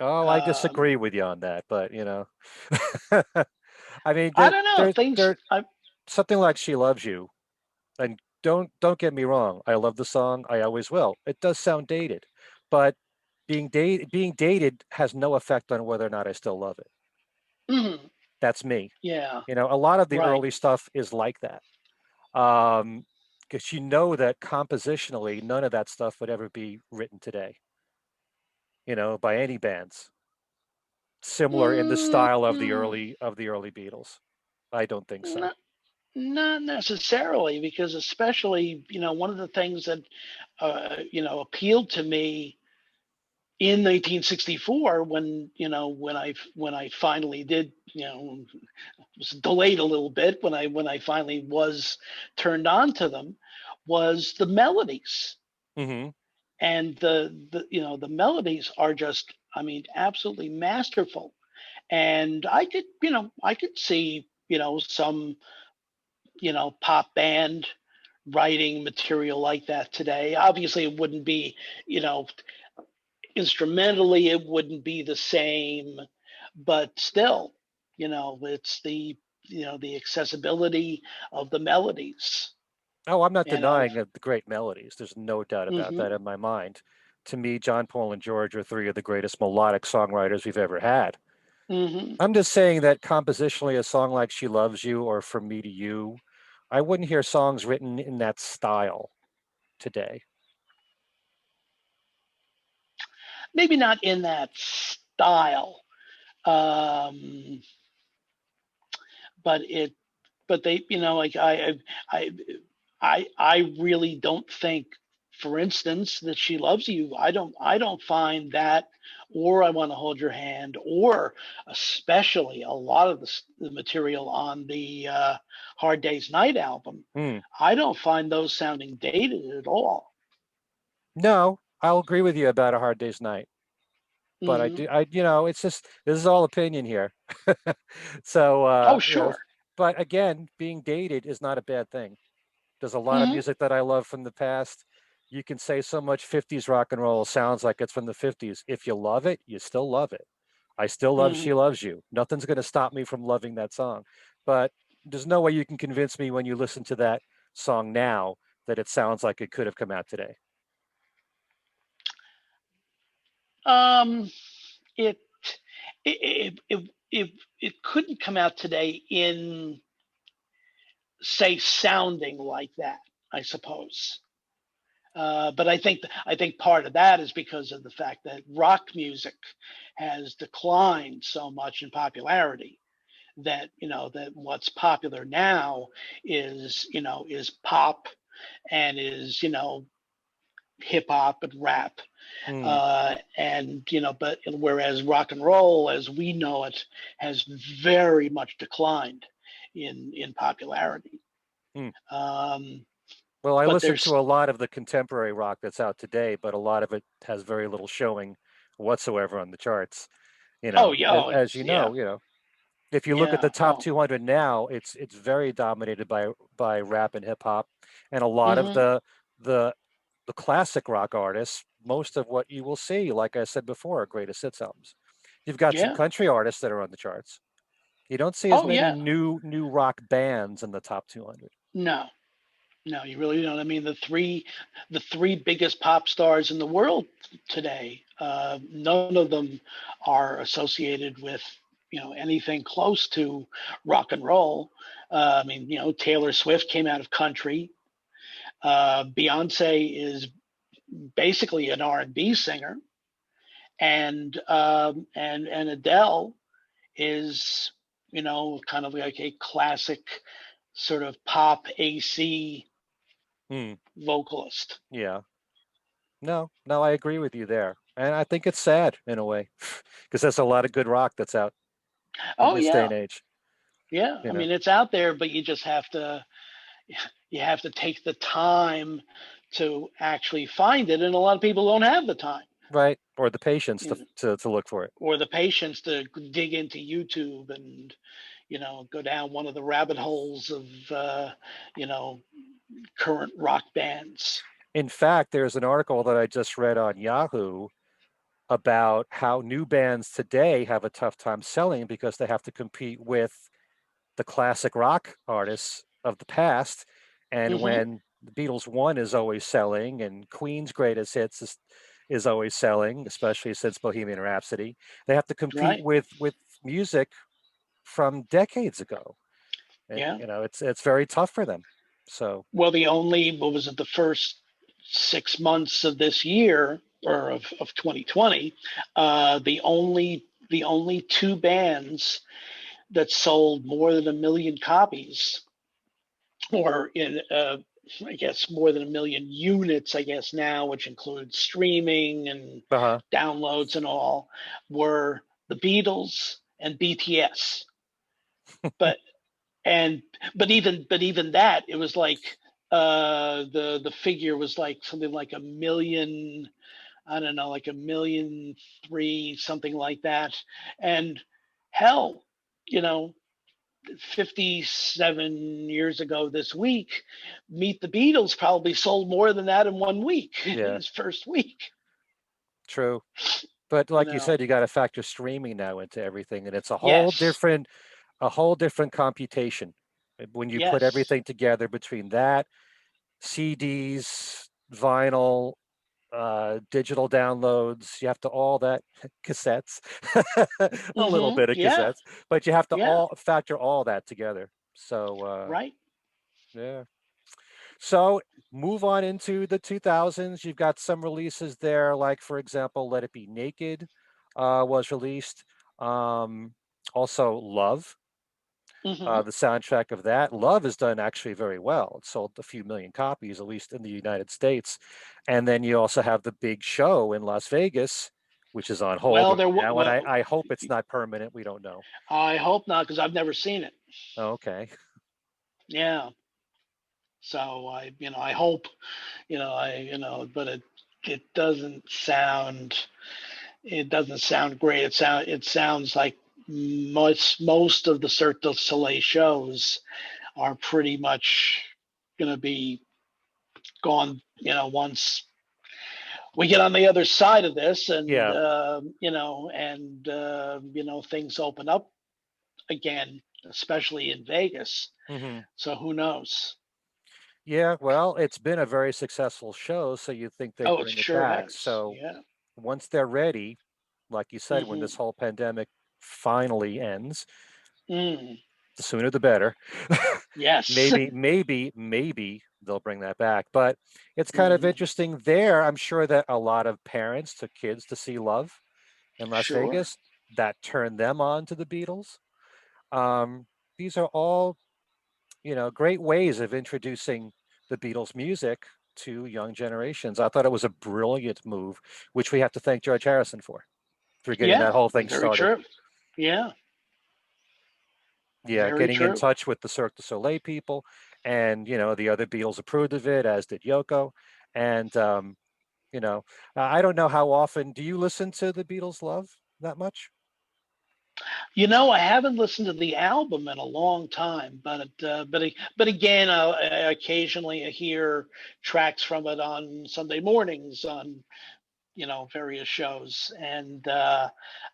Oh, I
um
disagree with you on that, but I mean,
I don't know, things.
there something like "She Loves You," and don't get me wrong, I love the song, I always will. It does sound dated, but being dated has no effect on whether or not I still love it.
Mhm,
That's me.
yeah,
A lot of the
right.
early stuff is like that. Um, because that compositionally, none of that stuff would ever be written today, by any bands similar in the style of the
Mm,
early Beatles. I don't think so.
not not necessarily, because especially one of the things that appealed to me in 1964, when I finally did, was delayed a little bit, when I finally was turned on to them, was the melodies.
Hmm.
And the melodies are just, I mean, absolutely masterful. And I could see some pop band writing material like that today. Obviously it wouldn't be, you know instrumentally, it wouldn't be the same, but still, it's the accessibility of the melodies.
Oh, I'm not
you know
denying the great melodies. There's no doubt about
hmm
that in my mind. To me, John, Paul, and George are three of the greatest melodic songwriters we've ever had.
Hmm.
I'm just saying that compositionally, a song like "She Loves You" or "From Me to You," I wouldn't hear songs written in that style today.
Maybe not in that style, um, but it, but they, like I, I really don't think, for instance, that "She Loves You." I don't find that, or "I Want to Hold Your Hand," or especially a lot of the material on the Hard Day's Night album.
Hmm.
I don't find those sounding dated at all.
No, I'll agree with you about "A Hard Day's Night," but I
Hmm.
do, it's just this is all opinion here. So,
Oh, sure.
but again, being dated is not a bad thing. There's a lot of
Hmm.
music that I love from the past. You can say so much 50s rock and roll sounds like it's from the 50s. If you love it, you still love it. I still love
Hmm.
"She Loves You." Nothing's going to stop me from loving that song. But there's no way you can convince me when you listen to that song now that it sounds like it could have come out today.
Um, it, it couldn't come out today in, say, sounding like that, I suppose. But I think part of that is because of the fact that rock music has declined so much in popularity, that that what's popular now is pop, and is hip hop and rap,
Hmm.
and but whereas rock and roll as we know it has very much declined in popularity.
Hmm.
Um,
Well, I
but
listen to
there's
a lot of the contemporary rock that's out today, but a lot of it has very little showing whatsoever on the charts.
Oh yeah, oh
As
yeah,
you know, if you look at the
yeah,
top
oh
200 now, it's very dominated by rap and hip hop, and a lot of
hmm,
the the classic rock artists. Most of what you will see, like I said before, are greatest hits albums. You've got some
yeah,
country artists that are on the charts. You don't see as
oh
many
yeah.
new rock bands in the top 200.
No, no, you really don't. I mean, the three biggest pop stars in the world today, none of them are associated with anything close to rock and roll. I mean, Taylor Swift came out of country. Beyonce is basically an R&B singer, and Adele is kind of like a classic sort of pop AC
Hmm.
vocalist.
Yeah. No, no, I agree with you there. And I think it's sad in a way because there's a lot of good rock that's out in
Oh
this day
yeah,
and age,
yeah.
you
I
know.
mean, it's out there, but you have to take the time to actually find it, and a lot of people don't have the time,
Right? Or the patience
you know,
to look for it.
or the patience to dig into YouTube and go down one of the rabbit holes of you know current rock bands.
In fact, there's an article that I just read on Yahoo about how new bands today have a tough time selling because they have to compete with the classic rock artists of the past. And
Hmm.
when the Beatles one is always selling and Queen's greatest hits is always selling, especially since Bohemian Rhapsody, they have to compete
Right?
with music from decades ago.
Yeah.
It's very tough for them. So,
Well, the only what was it the first 6 months of this year, or of 2020, the only two bands that sold more than 1 million copies, or in I guess more than 1 million units, I guess now, which includes streaming and
uh-huh.
downloads and all, were the Beatles and BTS. But and but even that, it was like the figure was like something like 1 million, I don't know, like 1,000,003, something like that. And hell, you know 57 years ago this week, Meet the Beatles probably sold more than that in 1 week, in
Yeah,
its first week.
true. But
You
like you
know,
said, you got to factor streaming now into everything, and it's
yes,
a whole different computation when you put
yes,
everything together between that, CDs, vinyl, digital downloads. You have to all that cassettes, a little
Mm-hmm.
bit of
Yeah.
cassettes, but you have to
Yeah.
all factor all that together. So
Right.
yeah. So move on into the 2000s. You've got some releases there, like for example, Let It Be Naked was released. Um, Also, Love,
Mm-hmm.
the soundtrack of that. Love is done actually very well. It sold a few million copies, at least in the United States. And then you also have the big show in Las Vegas, which is on hold
Well,
right now. And
well,
I hope it's not permanent. We don't know.
I hope not, because I've never seen it.
Oh, okay.
Yeah. So I hope, but it doesn't sound great. It sounds like most of the Cirque du Soleil shows are pretty much going to be gone. Once we get on the other side of this, and
Yeah.
things open up again, especially in Vegas.
Hmm.
So who knows?
Yeah. Well, it's been a very successful show, so you think they'd
Oh, it
bring it
sure
back.
has.
So
Yeah.
once they're ready, like you said, when this
Hmm.
whole pandemic finally ends,
Mm.
the sooner the better.
Yes.
Maybe they'll bring that back. But it's kind of
Hmm.
interesting there. I'm sure that a lot of parents took kids to see Love in Las
Sure.
Vegas. That turned them on to the Beatles. Um, these are all, great ways of introducing the Beatles music to young generations. I thought it was a brilliant move, which we have to thank George Harrison for getting
Yeah.
that whole thing
Very
started.
true. Yeah.
Yeah,
Very
getting in
true.
touch with the Cirque du Soleil people, and the other Beatles approved of it, as did Yoko. And you know, I don't know how often do you listen to the Beatles' Love that much?
I haven't listened to the album in a long time, but again, I occasionally hear tracks from it on Sunday mornings on various shows. And yeah,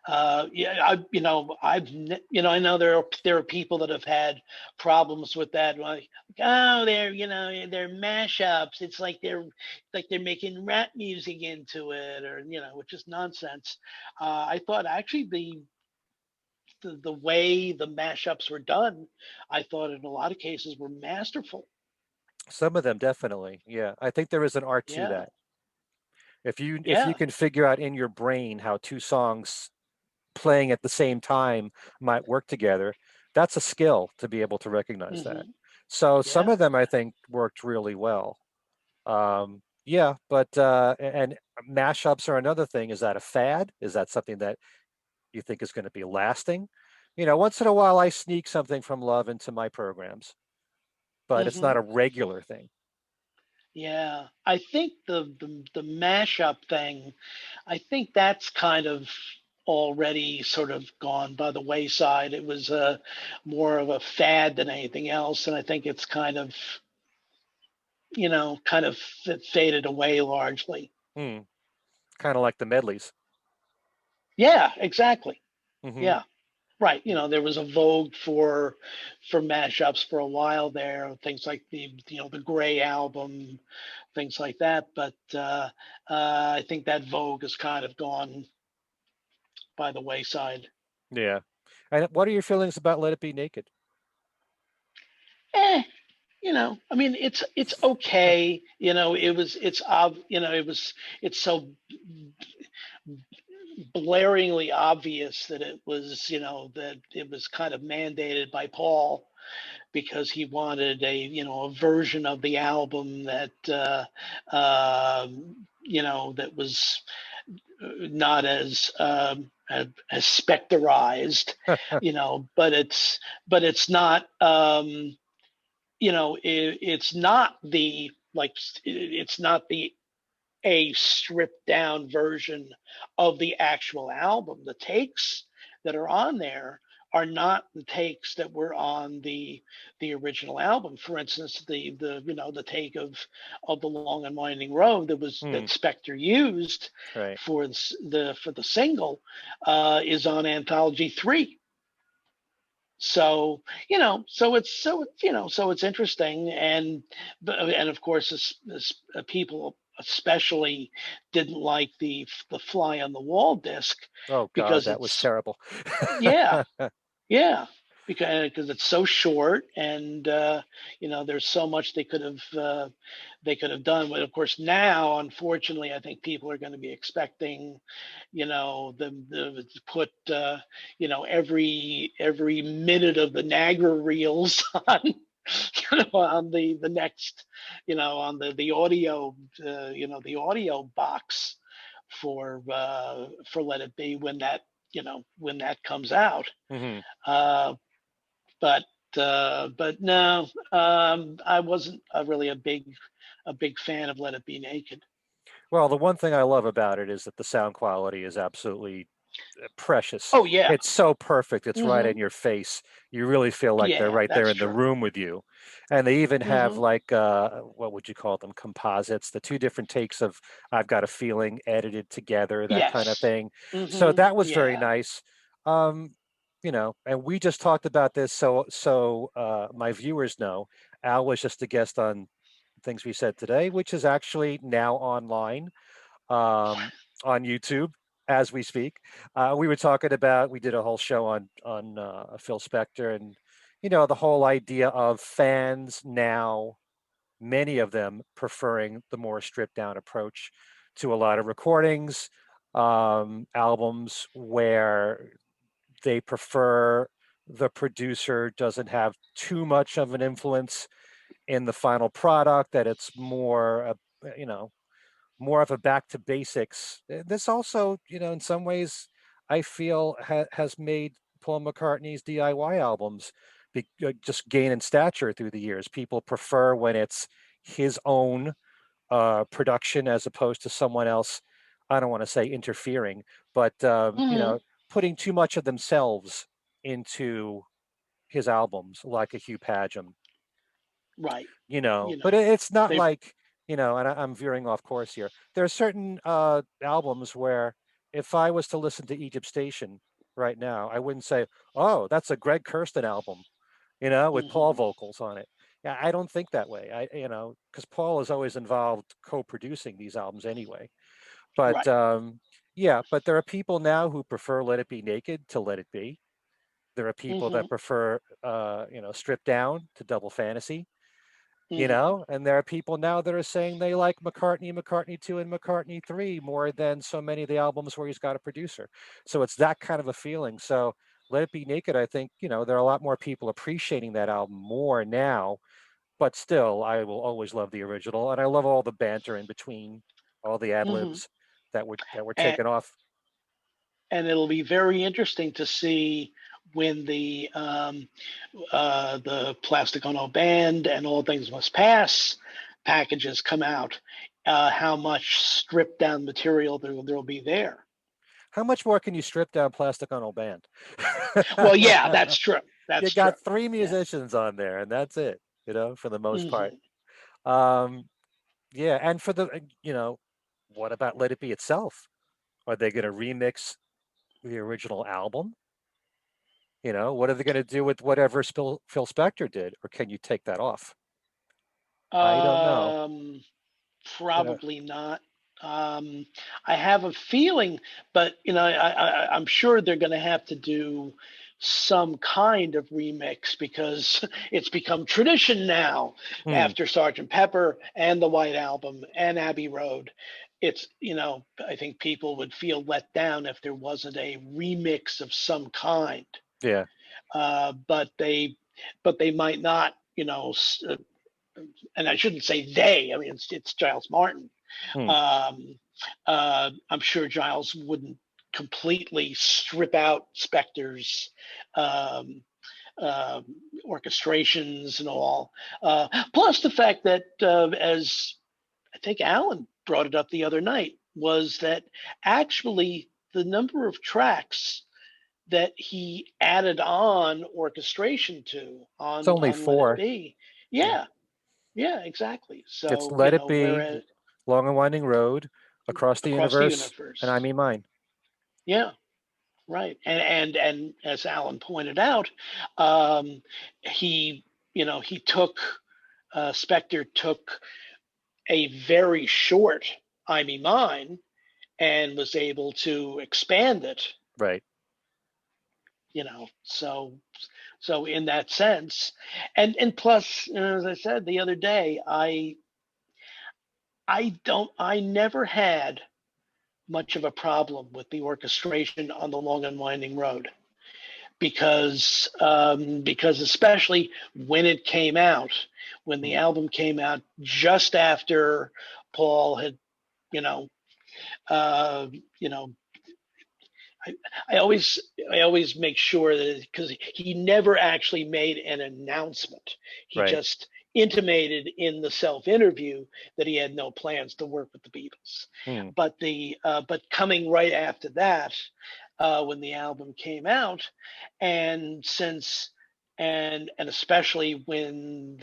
I know there are people that have had problems with that, like, oh, they're mashups. It's like they're making rap music into it, or which is nonsense. I thought actually the way the mashups were done, I thought in a lot of cases were masterful.
Some of them definitely. Yeah, I think there is an art to
Yeah.
that. If you
Yeah.
can figure out in your brain how two songs playing at the same time might work together, that's a skill to be able to recognize that.
Hmm.
So some
Yeah.
of them I think worked really well. Yeah, but and mashups are another thing. Is that a fad? Is that something that you think is going to be lasting? Once in a while I sneak something from Love into my programs, but it's not
Hmm.
a regular thing.
Yeah, I think the mashup thing, I think that's kind of already sort of gone by the wayside. It was more of a fad than anything else, and I think it's kind of faded away largely.
Hmm. Kind of like the medleys.
Yeah, exactly.
Hmm.
Yeah, right. There was a vogue for mashups for a while there, things like the Gray album, things like that. But I think that vogue has kind of gone by the wayside.
Yeah. And what are your feelings about Let It Be Naked?
Eh, I mean, it's okay. It's so blaringly obvious that it was kind of mandated by Paul because he wanted a version of the album that that was not as specterized, but it's not it's not the like it's not the a stripped down version of the actual album. The takes that are on there are not the takes that were on the original album. For instance, the take of the Long and Winding Road
Hmm.
that Spector used
Right.
for the single is on Anthology 3. So it's interesting, and of course, people especially didn't like the fly on the wall disc
Oh God,
because
that was
it's
terrible.
yeah, yeah, because it's so short, and there's so much they could have done. But of course, now, unfortunately, I think people are going to be expecting, the to put every minute of the Niagara reels on. On the next, on the audio, the audio box for Let It Be when that comes out.
Mhm.
Uh, but but no, I wasn't really a big fan of Let It Be Naked.
Well, the one thing I love about it is that the sound quality is absolutely precious.
Oh yeah.
It's so perfect. It's right
Hmm.
in your face. You really feel like they're
Yeah,
right there
that's
in the
true.
room with you. And they even have
Hmm.
like what would you call them? Composites, the two different takes of I've Got a Feeling edited together, that kind of
Yes.
thing. So
Hmm.
that was very
Yeah.
nice. Um, and we just talked about this so my viewers know Al was just a guest on things we said today, which is actually now online um, on YouTube as we speak. We were talking about we did a whole show on Phil Spector and the whole idea of fans now, many of them preferring the more stripped down approach to a lot of recordings, albums where they prefer the producer doesn't have too much of an influence in the final product, that it's more, you know, more of a back to basics. This also, in some ways, I feel has made Paul McCartney's DIY albums just gain in stature through the years. People prefer when it's his own production as opposed to someone else. I don't want to say interfering, but
Hmm.
putting too much of themselves into his albums, like a Hugh Padgham,
Right.
but it's not
They've.
like, and I'm veering off course here. There are certain albums where if I was to listen to Egypt Station right now, I wouldn't say, oh, that's a Greg Kurstin album, with Paul
Hmm.
vocals on it. Yeah, I don't think that way. Because Paul is always involved co-producing these albums anyway. But
Right.
yeah, but there are people now who prefer Let It Be Naked to Let It Be. There are people
Hmm.
that prefer, Stripped Down to Double Fantasy.
Hmm.
And there are people now that are saying they like McCartney, McCartney 2, and McCartney 3 more than so many of the albums where he's got a producer. So it's that kind of a feeling. So Let It Be Naked, I think, there are a lot more people appreciating that album more now, but still, I will always love the original. And I love all the banter in between, all the ad
Hmm.
libs that were
And
taken off.
and it'll be very interesting to see when the Plastic Ono Band and All Things Must Pass packages come out, how much stripped down material there'll be there.
How much more can you strip down Plastic Ono Band?
Well, yeah, that's true.
You
That's true.
got three
Yeah.
musicians on there, and that's it, for the most part.
Hmm.
Um, Yeah, and what about Let It Be itself? Are they going to remix the original album? What are they going to do with whatever Phil Spector did, or can you take that off? I don't know.
Um,
You know,
Probably not. Um, I have a feeling, but I'm sure they're going to have to do some kind of remix because it's become tradition now
hmm,
after Sergeant Pepper and the White Album and Abbey Road. I think people would feel let down if there wasn't a remix of some kind.
yeah,
Uh, but they, but they might not, and I shouldn't say they. I mean, it's Giles Martin.
hmm,
Um, I'm sure Giles wouldn't completely strip out Spector's um, um orchestrations and all. Plus the fact that, as I think Alan brought it up the other night, was that actually the number of tracks that he added on orchestration to
it's
on
only
on Let It
four.
Be.
Yeah,
Yeah, yeah, exactly.
it's
So,
Let It Be,
whereas
Long and Winding Road, Across the
across the
Universe, and I
universe.
Me Mine.
Yeah, right. And as Alan pointed out, um, he, he took, Spector took a very short I Me Mine and was able to expand it,
Right.
so in that sense, and plus, as I said the other day, I never had much of a problem with the orchestration on the Long and Winding Road, because especially when it came out, when the album came out just after Paul had, you know uh, you know I, I always make sure that, because he never actually made an announcement. He
Right.
just intimated in the self interview that he had no plans to work with the Beatles.
Hmm.
But coming right after that, when the album came out, and since and especially when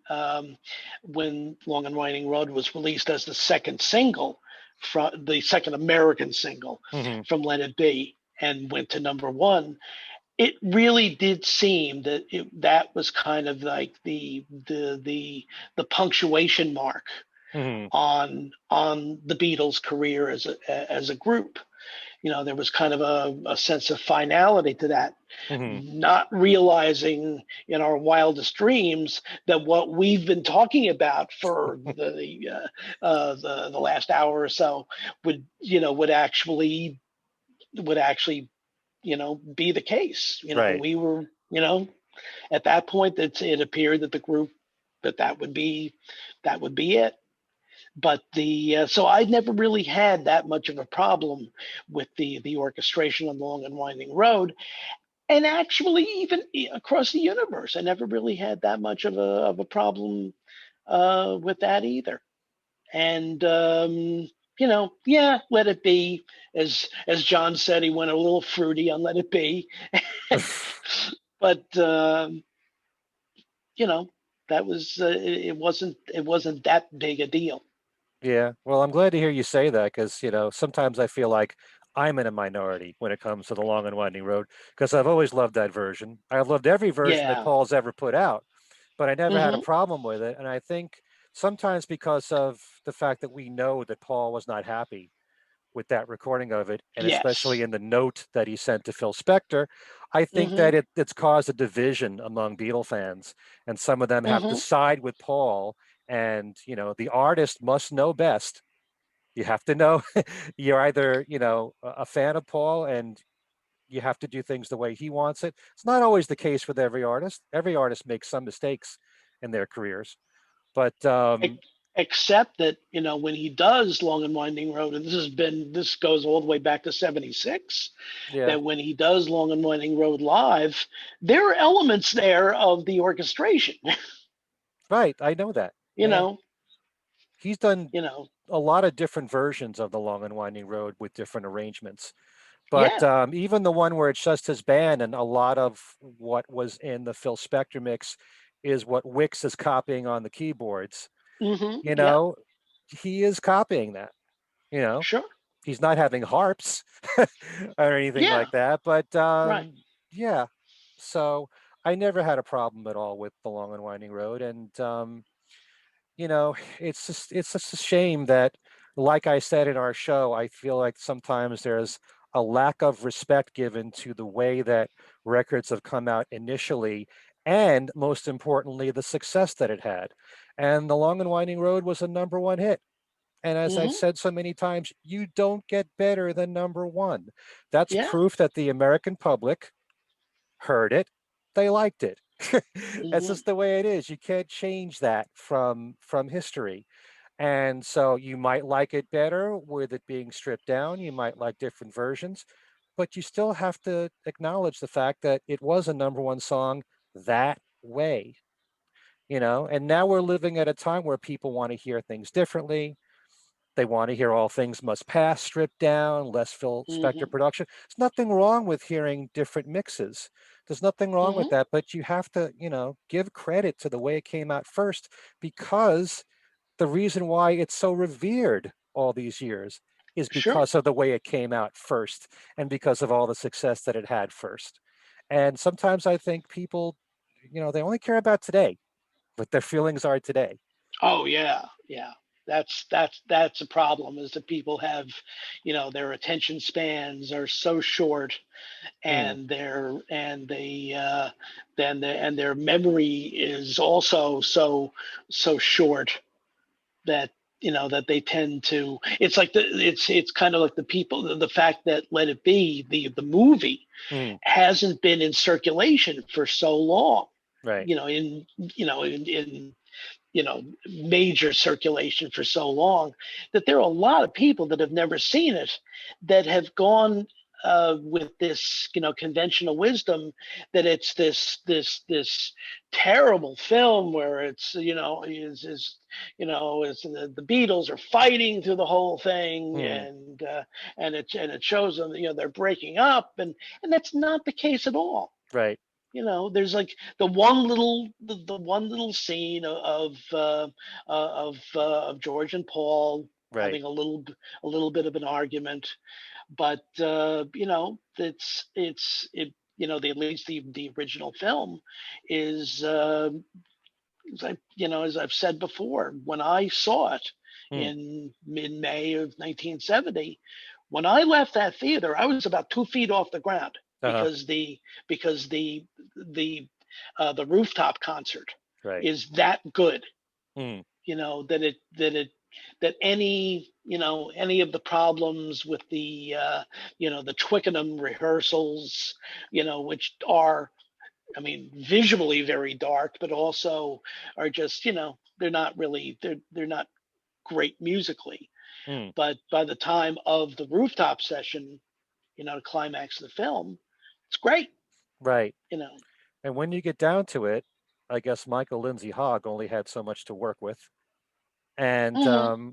Long and Winding Road was released as the second single, from the second American single
Hmm.
from Let It Be, and went to number one, it really did seem that that was kind of like the punctuation mark
Hmm.
on the Beatles' career as a group. There was kind of a sense of finality to that,
Hmm.
not realizing in our wildest dreams that what we've been talking about for the last hour or so would actually be the case.
Right.
We were, at that point, that it appeared that the group, that would be it. But so I never really had that much of a problem with the orchestration on Long and Winding Road, and actually even across the universe, I never really had that much of a problem with that either. And yeah, Let It Be, as John said, he went a little fruity on Let It Be, but you know that was it wasn't that big a deal.
Yeah, well, I'm glad to hear you say that because, sometimes I feel like I'm in a minority when it comes to the Long and Winding Road because I've always loved that version. I've loved every version that
Yeah.
Paul's ever put out, but I never had a
Hmm.
problem with it. And I think sometimes because of the fact that we know that Paul was not happy with that recording of it, and especially
Yes.
in the note that he sent to Phil Spector, I think
Hmm.
that it's caused a division among Beatle fans, and some of them have to
Hmm.
side with Paul. And the artist must know best. You have to know you're either a fan of Paul and you have to do things the way he wants it. It's not always the case with every artist. Every artist makes some mistakes in their careers, but
Except that, when he does Long and Winding Road, and this goes all the way back to '76,
yeah,
that when he does Long and Winding Road live, there are elements there of the orchestration.
right. I know that.
you
Yeah,
know,
he's done
you know,
a lot of different versions of the Long and Winding Road with different arrangements. But
yeah.
even the one where it's just his band, and a lot of what was in the Phil Spector mix is what Wix is copying on the keyboards. You
Yeah.
know, he is copying that. You know,
Sure.
he's not having harps or anything
Yeah.
like that. But
Right.
yeah, so I never had a problem at all with the Long and Winding Road, and you know, it's just a shame that, like I said in our show, I feel like sometimes there's a lack of respect given to the way that records have come out initially, and most importantly, the success that it had. And The Long and Winding Road was a number one hit. And as I've
Hmm.
said so many times, you don't get better than number one. That's
Yeah.
proof that the American public heard it, they liked it. That's
Hmm.
just the way it is. You can't change that from history. And so you might like it better with it being stripped down. You might like different versions, but you still have to acknowledge the fact that it was a number one song that way, And now we're living at a time where people want to hear things differently. They want to hear All Things Must Pass stripped down, less Phil Spector
Hmm.
production. There's nothing wrong with hearing different mixes. There's nothing wrong with
Hmm.
that, but you have to, give credit to the way it came out first, because the reason why it's so revered all these years is
Sure.
because of the way it came out first and because of all the success that it had first. And sometimes I think people, they only care about today, what their feelings are today.
Oh, yeah. Yeah. That's a problem, is that people have, their attention spans are so short,
Mm,
and their memory is also so short, that that they tend to, it's kind of like the people, the fact that Let It Be, the movie,
mm,
hasn't been in circulation for so long,
right.
you know in in major circulation for so long, that there are a lot of people that have never seen it, that have gone, with this, conventional wisdom, that it's this terrible film, where it's, is the Beatles are fighting through the whole thing,
Mm,
and it shows them, they're breaking up, and that's not the case at all.
right.
There's like the one little scene of George and Paul
Right.
having a little bit of an argument, but at least the original film is, as I've said before, when I saw it
Mm,
in mid May of 1970, when I left that theater, I was about 2 feet off the ground,
uh-huh.
because the rooftop concert
Right.
is that good.
Mm,
That any of the problems with the Twickenham rehearsals, which are, I mean, visually very dark, but also are just, they're not really, they're not great musically.
mm,
But by the time of the rooftop session, the climax of the film, it's great.
right.
You know.
And when you get down to it, I guess Michael Lindsay Hogg only had so much to work with. And
Hmm.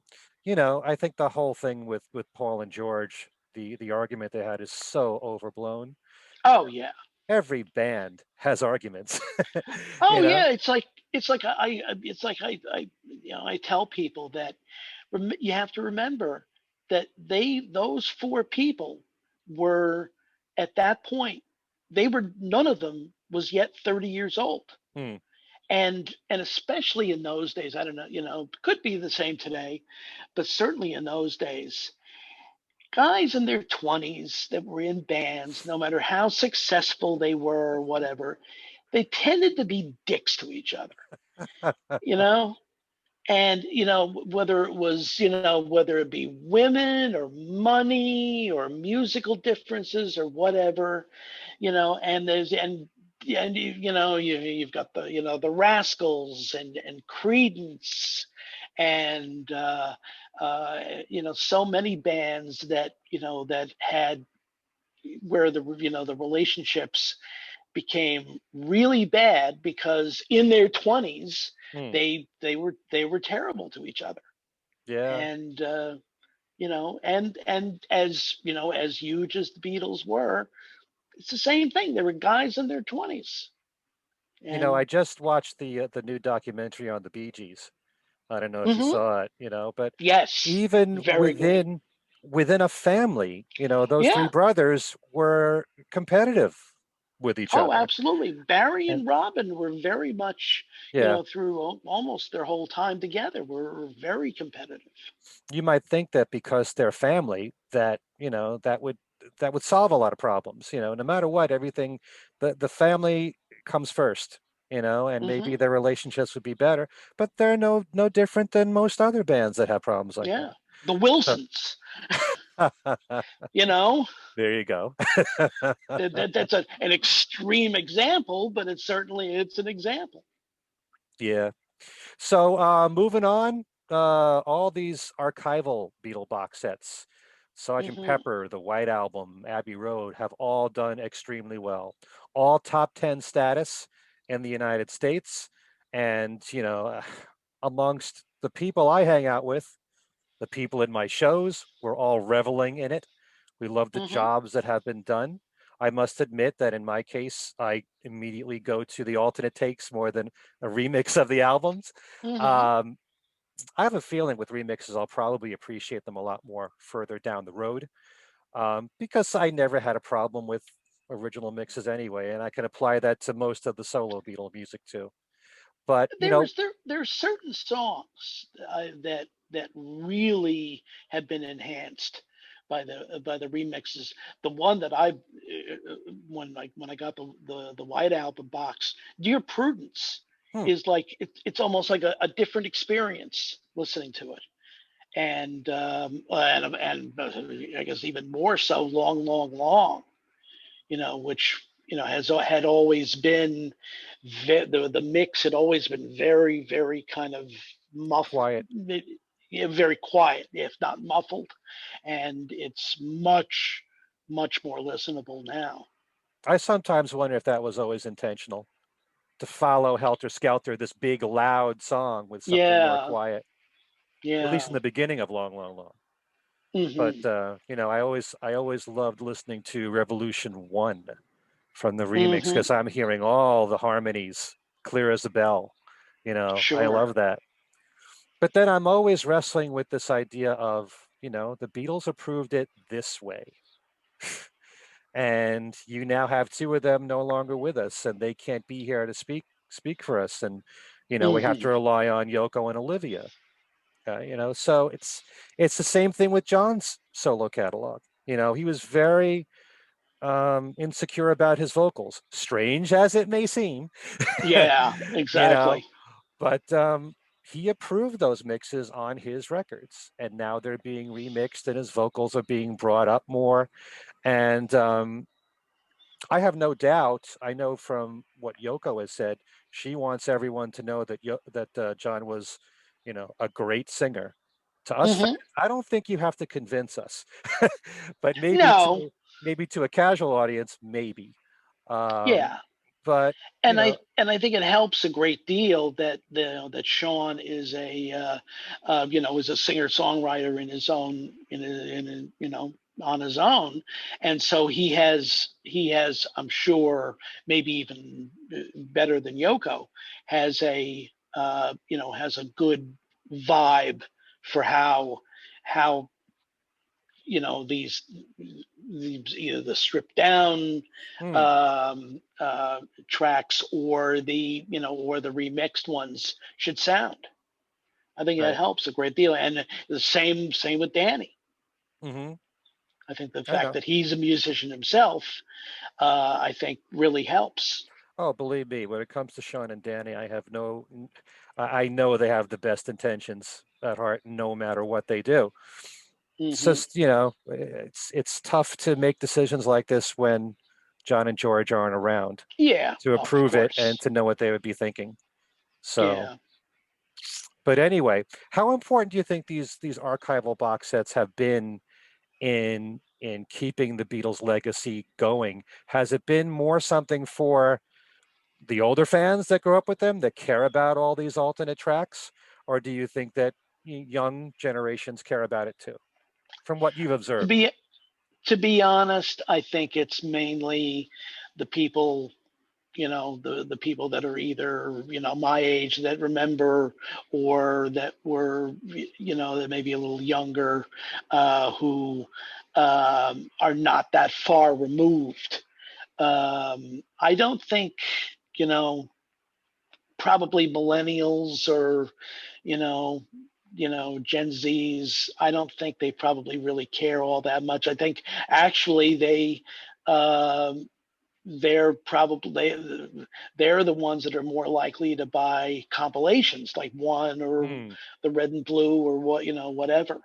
I think the whole thing with Paul and George, the argument they had is so overblown.
Oh yeah.
Every band has arguments,
Oh
you know?
yeah. It's like I tell people that, you have to remember that those four people were, at that point, they were none of them was yet 30 years old.
Hmm,
And especially in those days, I don't know, could be the same today, but certainly in those days, guys in their 20s that were in bands, no matter how successful they were or whatever, they tended to be dicks to each other, you know? And whether it be women or money or musical differences or whatever, and you've got the Rascals and Credence, and so many bands that had, where the relationships became really bad, because in their 20s
hmm,
they were terrible to each other.
yeah.
And as huge as the Beatles were, it's the same thing. They were guys in their 20s.
I
And
just watched the new documentary on the Bee Gees. I don't know if you
hmm
saw it, but
yes,
even
very good.
within a family, those three
Yeah.
brothers were competitive with each
Oh,
other.
absolutely. Barry
And
and Robin were very much,
yeah,
through almost their whole time together, were very competitive.
you might think that because they're family, that, that would solve a lot of problems, no matter what, everything, the family comes first, and maybe
Hmm.
their relationships would be better, but they're no different than most other bands that have problems like
Yeah.
that.
The
So
Wilsons, you know,
there you go.
that's an extreme example, but it's an example.
Yeah. So moving on, all these archival Beatle box sets, Sergeant
Hmm.
Pepper, the White Album, Abbey Road, have all done extremely well. All top 10 status in the United States. And, amongst the people I hang out with, the people in my shows, we're all reveling in it. We love the
Hmm.
jobs that have been done. I must admit that in my case, I immediately go to the alternate takes more than a remix of the albums.
Hmm.
Um, I have a feeling with remixes, I'll probably appreciate them a lot more further down the road, because I never had a problem with original mixes anyway, and I can apply that to most of the solo Beatle music too. But
There's certain songs that really have been enhanced by the remixes. The one that I when I got the White Album box, Dear Prudence,
hmm,
is like it's almost like a different experience listening to it. And I guess even more so, long, long, long, which has had always been the mix had always been very, very kind of
quiet.
very quiet, if not muffled, and it's much, much more listenable now.
I sometimes wonder if that was always intentional to follow Helter Skelter, this big loud song with something more
Yeah,
quiet, at least in
yeah.
the beginning of Long, Long, Long. But
Hmm.
I always loved listening to Revolution One from the remix
Hmm.
because I'm hearing all the harmonies clear as a bell. I
Sure.
love that. But then I'm always wrestling with this idea of, the Beatles approved it this way. And you now have two of them no longer with us, and they can't be here to speak for us. And, we have to
Hmm.
rely on Yoko and Olivia. So it's the same thing with John's solo catalog. He was very insecure about his vocals, strange as it may seem.
Yeah,
you know,
exactly.
but he approved those mixes on his records, and now they're being remixed, and his vocals are being brought up more. And I have no doubt. I know from what Yoko has said, she wants everyone to know that John was, a great singer. To us fans,
Hmm.
I don't think you have to convince us, but
No,
maybe to a casual audience, maybe. Um,
yeah.
but
And I think it helps a great deal that that Sean is is a singer songwriter in his own on his own, and so he has, I'm sure, maybe even better than Yoko, has a good vibe for how these either the stripped down
hmm,
um, tracks or the remixed ones should sound. I think that
right.
helps a great deal, and the same with Danny.
Hmm.
I think the
I
fact
know.
that he's a musician himself, I think, really helps.
Oh, believe me, when it comes to Sean and Danny, I have no. I know they have the best intentions at heart, no matter what they do. It's
Hmm.
just, it's tough to make decisions like this when John and George aren't around
Yeah,
to
of
approve it and
course.
to know what they would be thinking. So,
Yeah.
but anyway, how important do you think these archival box sets have been in keeping the Beatles legacy going? Has it been more something for the older fans that grew up with them that care about all these alternate tracks, or do you think that young generations care about it too, from what you've
To
observed?
be to be honest, I think it's mainly the people the people that are either my age that remember, or that were that may be a little younger, who are not that far removed. I don't think you know probably millennials or you know Gen Z's. I don't think they probably really care all that much. I think actually um, they're the ones that are more likely to buy compilations like One or
Hmm,
the Red and Blue or whatever.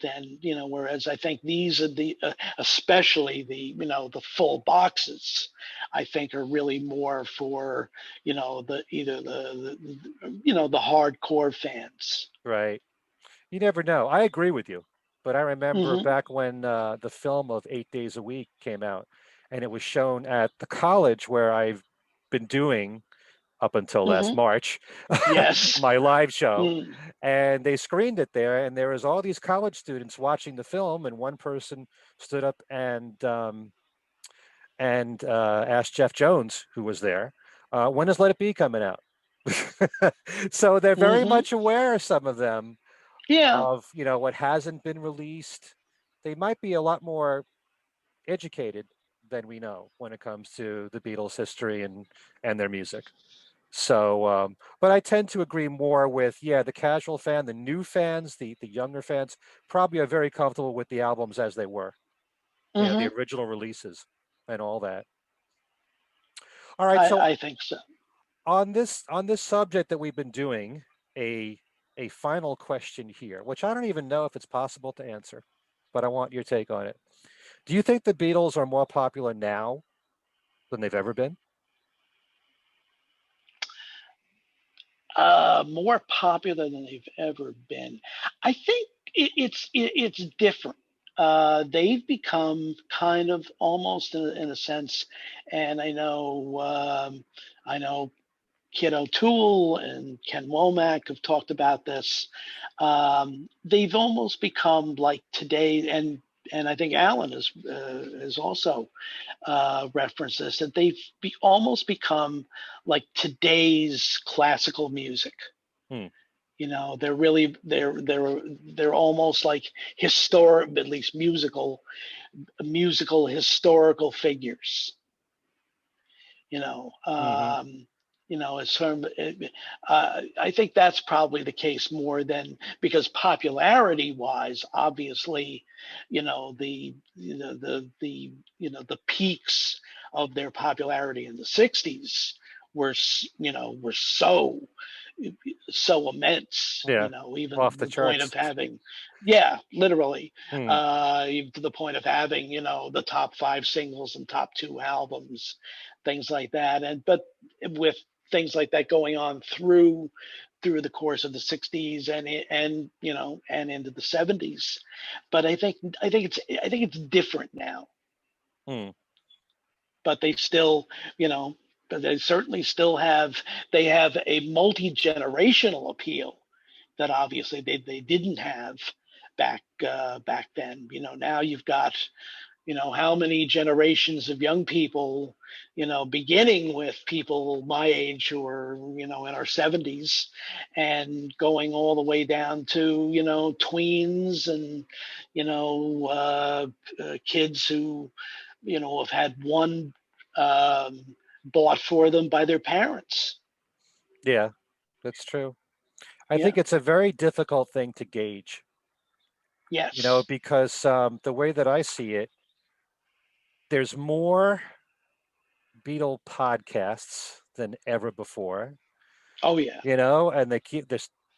Then whereas I think these are the especially the full boxes, I think are really more for the either the hardcore fans.
right. You never know. I agree with you, but I remember
Hmm.
back when the film of 8 Days a Week came out, and it was shown at the college where I've been doing up until last
Hmm.
March,
Yes.
my live show.
Mm.
And they screened it there, and there was all these college students watching the film, and one person stood up and asked Jeff Jones, who was there, when is Let It Be coming out? So they're very
Hmm.
much aware, some of them,
Yeah.
of what hasn't been released. They might be a lot more educated than we know when it comes to the Beatles' history and their music. So, but I tend to agree more with, yeah, the casual fan, the new fans, the younger fans probably are very comfortable with the albums as they were, the
Hmm.
original releases and all that. All right, so
I think so.
on this subject that we've been doing, a a final question here, which I don't even know if it's possible to answer, but I want your take on it. Do you think the Beatles are more popular now than they've ever been?
More popular than they've ever been. I think it's different. They've become kind of almost in a sense, and I know Kid O'Toole and Ken Womack have talked about this. They've almost become like today, and I think Alan is also referenced this, that almost become like today's classical music.
Hmm.
They're really they're almost like historic, at least musical historical figures. you know
Mm-hmm.
um it's sort of, I think that's probably the case more than, because popularity wise, obviously, the peaks of their popularity in the 60s were so immense,
Yeah,
even
off the
the point of
charts.
having, yeah, literally,
Hmm.
even to the point of having, the top five singles and top two albums, things like that. And but with things like that going on through the course of the 60s and into the 70s. But I think it's different now.
Hmm.
But they still, but they certainly still have a multi-generational appeal that obviously they didn't have back then. Now you've got, how many generations of young people, beginning with people my age who are, in our 70s, and going all the way down to, tweens, and, kids who, have had one bought for them by their parents.
Yeah, that's true. I
Yeah.
think it's a very difficult thing to gauge,
Yes.
because the way that I see it, there's more Beatle podcasts than ever before,
Oh yeah.
and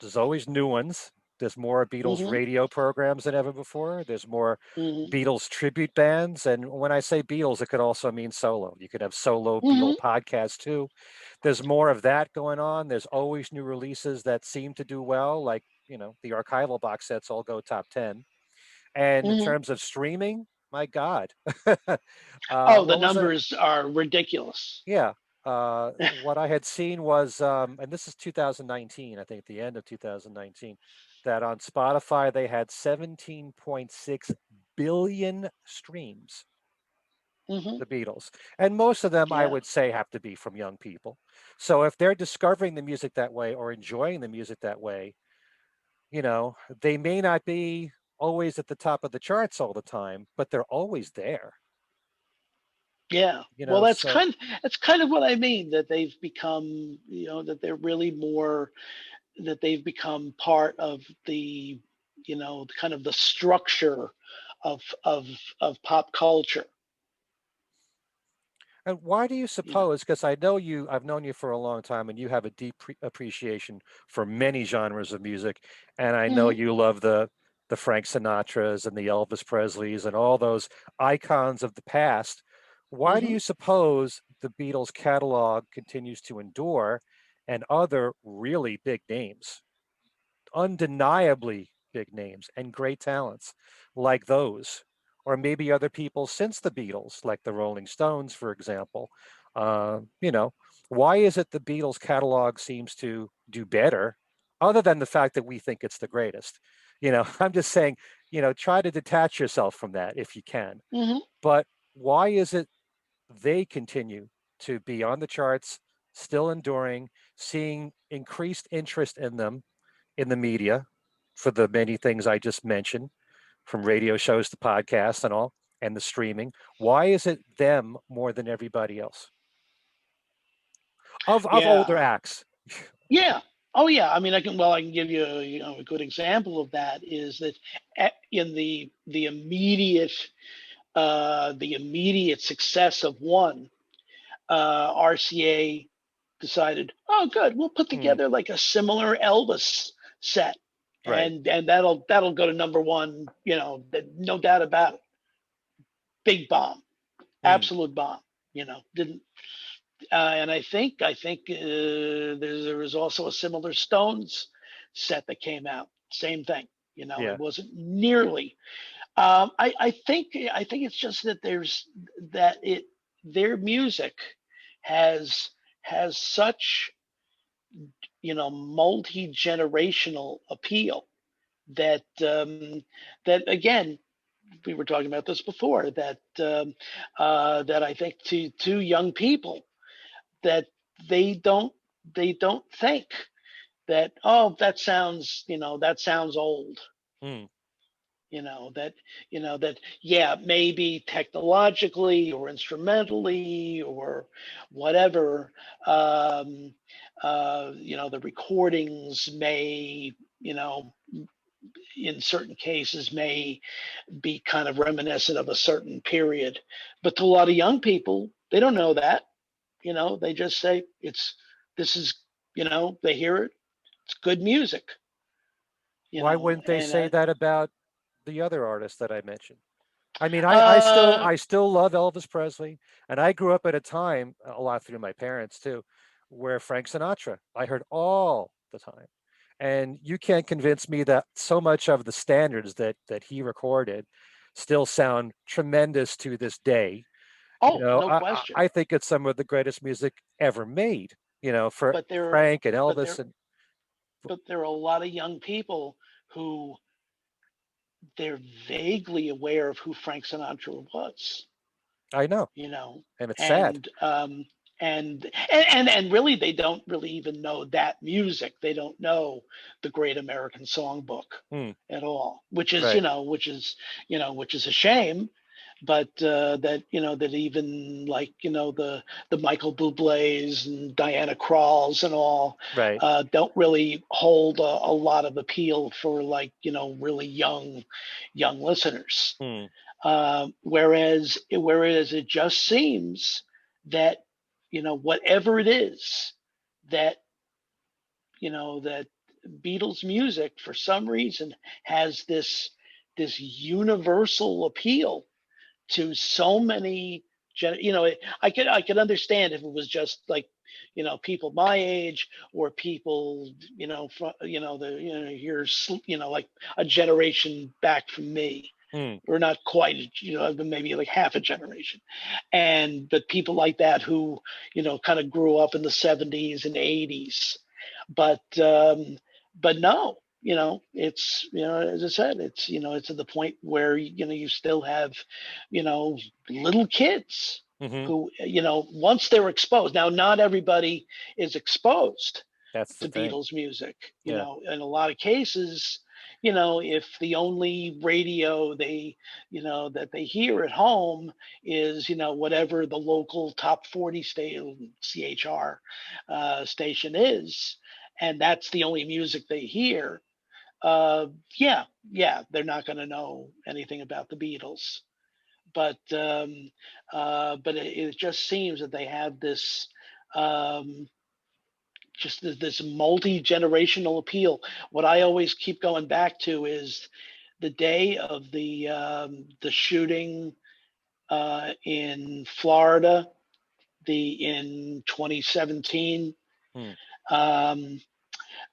there's always new ones. There's more Beatles
Hmm.
radio programs than ever before. There's more
Hmm.
Beatles tribute bands, and when I say Beatles, it could also mean solo. You could have solo Beatle
Hmm.
podcasts too. There's more of that going on. There's always new releases that seem to do well, like the archival box sets all go top 10. And in
Hmm.
terms of streaming, my God,
Oh, the
what was it?
numbers are ridiculous.
Yeah. What I had seen was, and this is 2019, I think, the end of 2019, that on Spotify they had 17.6 billion streams,
Hmm.
the Beatles. And most of them, I
Yeah.
would say, have to be from young people. So if they're discovering the music that way or enjoying the music that way, they may not be always at the top of the charts all the time, but they're always there,
Yeah. Well,
so
that's kind of what I mean, that they've become, that they're really more, that they've become part of the, kind of the structure of of of pop culture.
And why do you
You know.
suppose? Because I've known you for a long time, and you have a deep appreciation for many genres of music, and I know
Hmm.
you love the Frank Sinatras and the Elvis Presleys and all those icons of the past. Why do
Hmm.
you suppose the Beatles catalog continues to endure, and other really big names, undeniably big names and great talents like those, or maybe other people since the Beatles, like the Rolling Stones, for example. Uh, you know, why is it the Beatles catalog seems to do better, other than the fact that we think it's the greatest? I'm just saying, try to detach yourself from that if you can.
Hmm.
But why is it they continue to be on the charts, still enduring, seeing increased interest in them in the media for the many things I just mentioned, from radio shows to podcasts and all, and the streaming? Why is it them more than everybody else? of older
Yeah.
acts.
Yeah. Oh yeah. I mean, I can give you a good example of that is that in the immediate success of one, RCA decided, oh, good, we'll put
Hmm,
together like a similar Elvis set,
right.
and that'll go to number one. No doubt about it. Big bomb,
Hmm,
absolute bomb. Didn't and I think there was also a similar Stones set that came out. Same thing.
yeah.
It wasn't nearly. I think it's just that their music has such multi generational appeal that that again we were talking about this before that I think to young people that they don't think that, oh, that sounds old.
Hmm.
That yeah, maybe technologically or instrumentally or whatever, um the recordings may, you know in certain cases may be kind of reminiscent of a certain period, but to a lot of young people, they don't know that. They just say it's this is, they hear it, it's good music.
Why wouldn't they
And
say that about the other artists that I mentioned? I mean,
uh
I still love Elvis Presley, and I grew up at a time, a lot through my parents too, where Frank Sinatra I heard all the time. And you can't convince me that so much of the standards that he recorded still sound tremendous to this day.
oh, no question.
I think it's some of the greatest music ever made, for
but there
Frank and
but
Elvis.
there
And
but there are a lot of young people who they're vaguely aware of who Frank Sinatra was,
I know,
you know,
and it's sad.
and and really they don't really even know that music. They don't know the Great American Songbook
Hmm,
at all, which is
right.
which is a shame. But that even like the Michael Bublé's and Diana Kralls and all
Right.
don't really hold a lot of appeal for like really young listeners.
Hmm.
Whereas it just seems that whatever it is that that Beatles music for some reason has this universal appeal to so many I could understand if it was just like people my age or people from the here's like a generation back from me,
Hmm.
or not quite, maybe like half a generation. But people like that who, kind of grew up in the 70s and 80s. But, but no, it's, as I said, it's to the point where, you still have, you know, little kids
Hmm.
who, once they're exposed, now not everybody is exposed
That's the
to
thing.
Beatles music.
Yeah.
In a lot of cases, if the only radio that they hear at home is, whatever the local top 40 station CHR station is, and that's the only music they hear, uh, yeah, yeah, they're not going to know anything about the Beatles. But it just seems that they have this um, this multi-generational appeal. What I always keep going back to is the day of the shooting in Florida, the in 2017.
Hmm.
Um,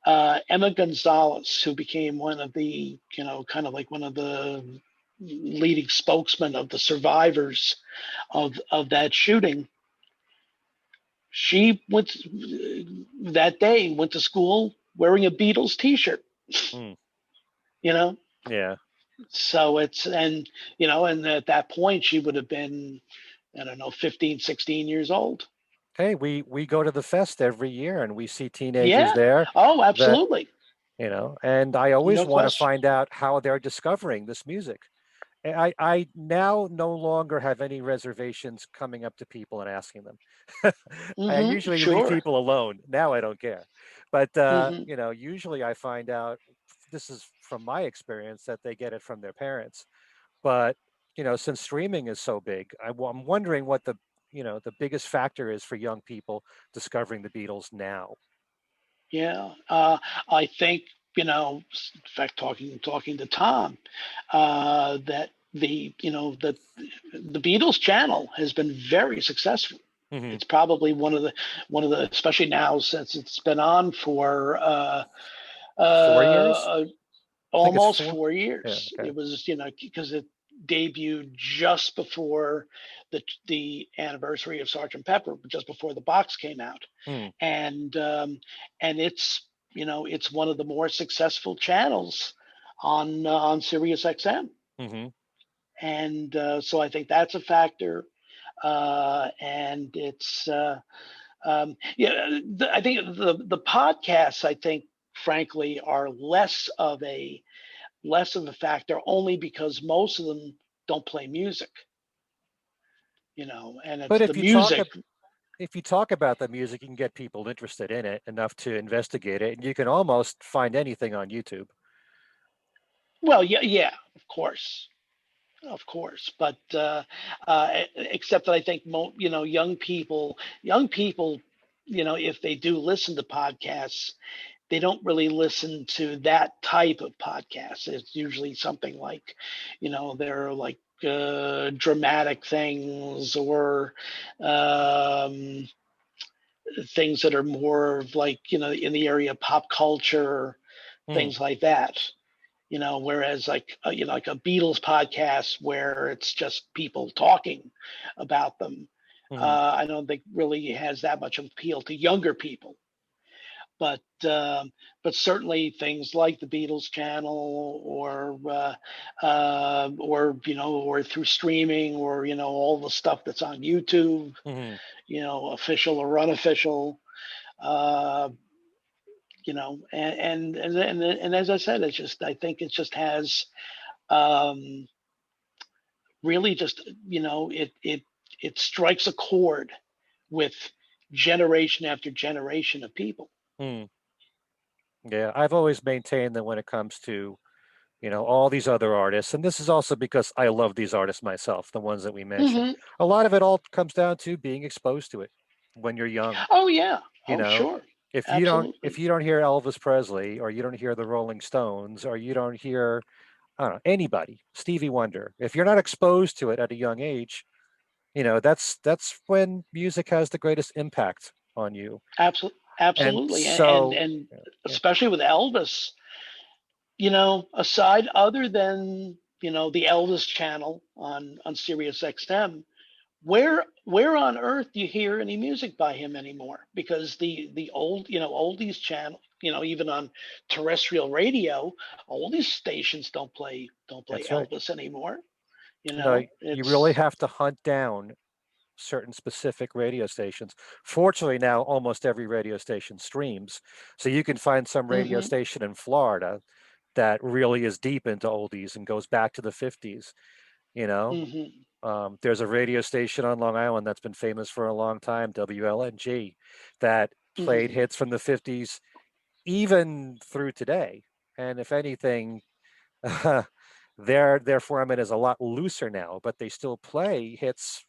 Emma Gonzalez, who became one of the, kind of like one of the leading spokesmen of the survivors of that shooting, she that day went to school wearing a Beatles T-shirt.
Hmm.
You know,
Yeah.
so and at that point she would have been, I don't know, 15, 16 years old.
Hey, we go to the fest every year and we see teenagers
Yeah.
there
Oh,
that,
absolutely.
and I always
No
want to
question.
find out how they're discovering this music. I now no longer have any reservations coming up to people and asking them. I usually leave
Sure.
people alone. Now I don't care. But
Hmm.
usually I find out, this is from my experience, that they get it from their parents. But since streaming is so big, I'm wondering what the biggest factor is for young people discovering the Beatles now.
Yeah. I think, in fact, talking to Tom, that the Beatles channel has been very successful.
Hmm.
It's probably one of the, especially now since it's been on for
4 years? I think it's
almost
four.
four
Yeah.
years.
Okay.
It was, because it debuted just before the anniversary of Sergeant Pepper, just before the box came out,
Hmm.
and it's one of the more successful channels on Sirius XM,
Hmm.
and so I think that's a factor, and it's yeah, I think the podcasts, I think, frankly, are less of a factor, only because most of them don't play music, and
But
it's the music.
if you talk about the music, you can get people interested in it enough to investigate it, and you can almost find anything on YouTube.
Well, yeah, yeah, of course, but except that I think young people, if they do listen to podcasts, they don't really listen to that type of podcast. It's usually something like, they're like dramatic things, or um, things that are more of, like, in the area of pop culture,
Hmm.
things like that. Whereas, like, like a Beatles podcast where it's just people talking about them,
Hmm.
I don't think really has that much appeal to younger people. But but certainly things like the Beatles channel, or through streaming, or all the stuff that's on YouTube,
Hmm.
official or unofficial, uh, and as I said, I think it just has, um, really just, it strikes a chord with generation after generation of people.
Hmm. Yeah, I've always maintained that when it comes to all these other artists, and this is also because I love these artists myself, the ones that we mentioned.
Hmm.
A lot of it all comes down to being exposed to it when you're young.
Oh yeah.
You
Oh
know,
sure.
if
Absolutely.
you don't hear Elvis Presley, or you don't hear the Rolling Stones, or you don't hear, I don't know, anybody, Stevie Wonder, if you're not exposed to it at a young age, that's when music has the greatest impact on you. And
Absolutely. And
so,
and
yeah,
especially with Elvis, aside, other than, the Elvis channel on Sirius XM, where on earth do you hear any music by him anymore? Because the old, oldies channel, even on terrestrial radio, oldies stations don't play
that's right.
Elvis anymore.
You really
It's.
have to hunt down certain specific radio stations. Fortunately, now almost every radio station streams. So you can find some radio
Hmm.
station in Florida that really is deep into oldies and goes back to the 50s. You know,
Hmm.
there's a radio station on Long Island that's been famous for a long time, WLNG, that played
Hmm.
hits from the 50s even through today. And if anything, their format is a lot looser now, but they still play hits.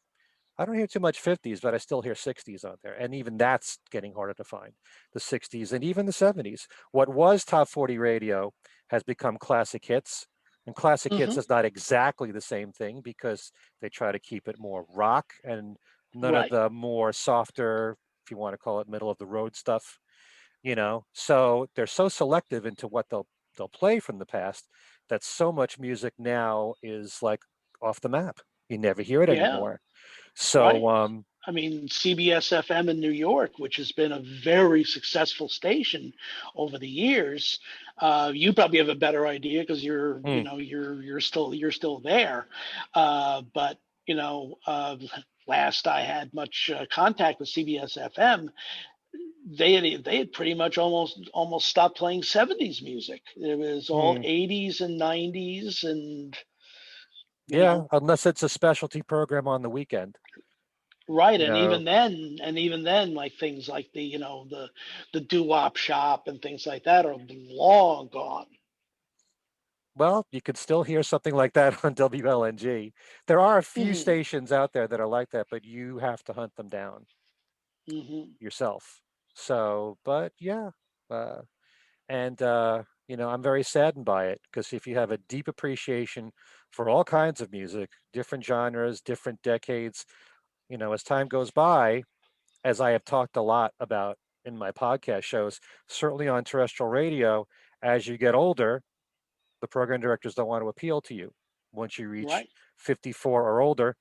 I don't hear too much 50s, but I still hear 60s on there. And even that's getting harder to find, the 60s and even the 70s. What was top 40 radio has become classic hits. And classic hits
Hmm.
is not exactly the same thing because they try to keep it more rock and none of
Right.
the more softer, if you want to call it middle of the road stuff. So they're so selective into what they'll play from the past that so much music now is like off the map. You never hear it
Yeah.
anymore. So,
Right. I mean, CBS FM in New York, which has been a very successful station over the years. You probably have a better idea because you're,
mm,
you're still there. But last I had much contact with CBS FM, they had pretty much almost stopped playing 70s music. It was all
mm,
80s and 90s, and you
Yeah,
know.
unless it's a specialty program on the weekend.
Right,
You know,
and even then, like things like the the doo-wop shop and things like that are long gone.
well, you could still hear something like that on WLNG. There are a few
Hmm.
stations out there that are like that, but you have to hunt them down
Hmm.
yourself. So, but yeah, uh, and I'm very saddened by it because if you have a deep appreciation for all kinds of music, different genres, different decades, as time goes by, as I have talked a lot about in my podcast shows, certainly on terrestrial radio, as you get older, the program directors don't want to appeal to you. Once you reach
Right.
54 or older,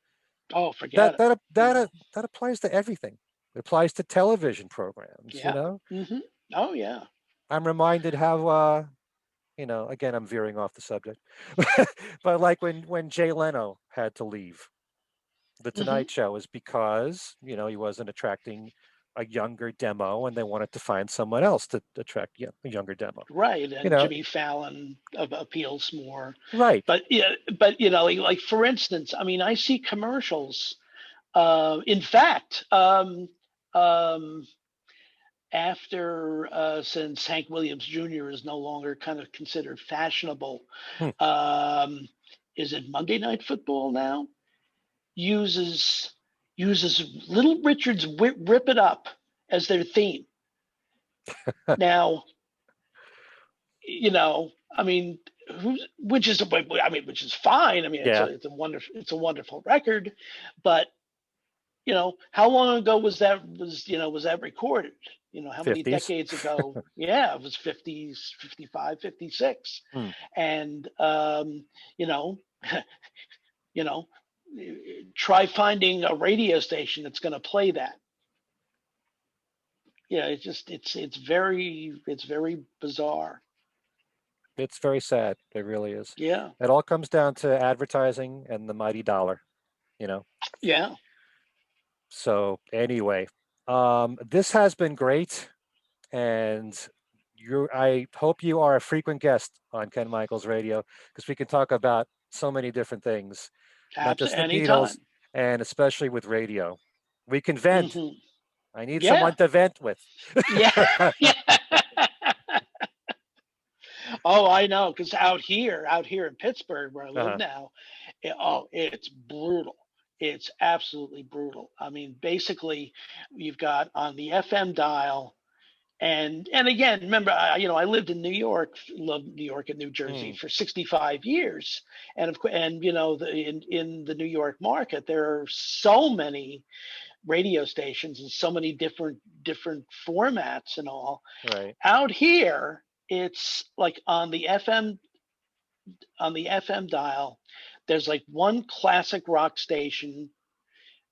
Oh,
that
forget it.
that
You
that
know.
that applies to everything. It applies to television programs.
Yeah. Hmm. Oh, yeah.
I'm reminded how again, I'm veering off the subject, but like when Jay Leno had to leave the
Hmm.
Tonight Show is because he wasn't attracting a younger demo, and they wanted to find someone else to attract a younger demo.
Right,
You
and
know,
Jimmy Fallon appeals more.
right?
But yeah, like for instance, I mean, I see commercials. In fact, um, after since Hank Williams Jr. is no longer kind of considered fashionable,
Hmm.
um, is it Monday Night Football now? Uses Little Richard's "Rip It Up" as their theme. Now, I mean, which is fine. I mean,
Yeah,
it's a wonderful record, but how long ago was that recorded? How many
50s.
decades ago? Yeah, it was 50s, 55, 56.
Hmm.
And you know, you know, try finding a radio station that's going to play that. Yeah, it's very bizarre.
It's very sad. It really is.
Yeah.
It all comes down to advertising and the mighty dollar. You know.
Yeah.
So anyway, this has been great, and I hope you are a frequent guest on Ken Michaels Radio because we can talk about so many different things, not just
Absolutely.
the Beatles,
Anytime.
and especially with radio. We can vent.
Hmm.
I need
Yeah.
someone to vent with.
Yeah. Yeah. Oh, I know, because out here in Pittsburgh, where I live
Uh-huh.
now, it's brutal. It's absolutely brutal. I mean, basically, you've got on the FM dial, and again, remember, I lived in New York, loved New York and New Jersey
Mm,
for 65 years, and of course, and in the New York market, there are so many radio stations and so many different formats and all.
right.
Out here, it's like on the FM dial, there's like one classic rock station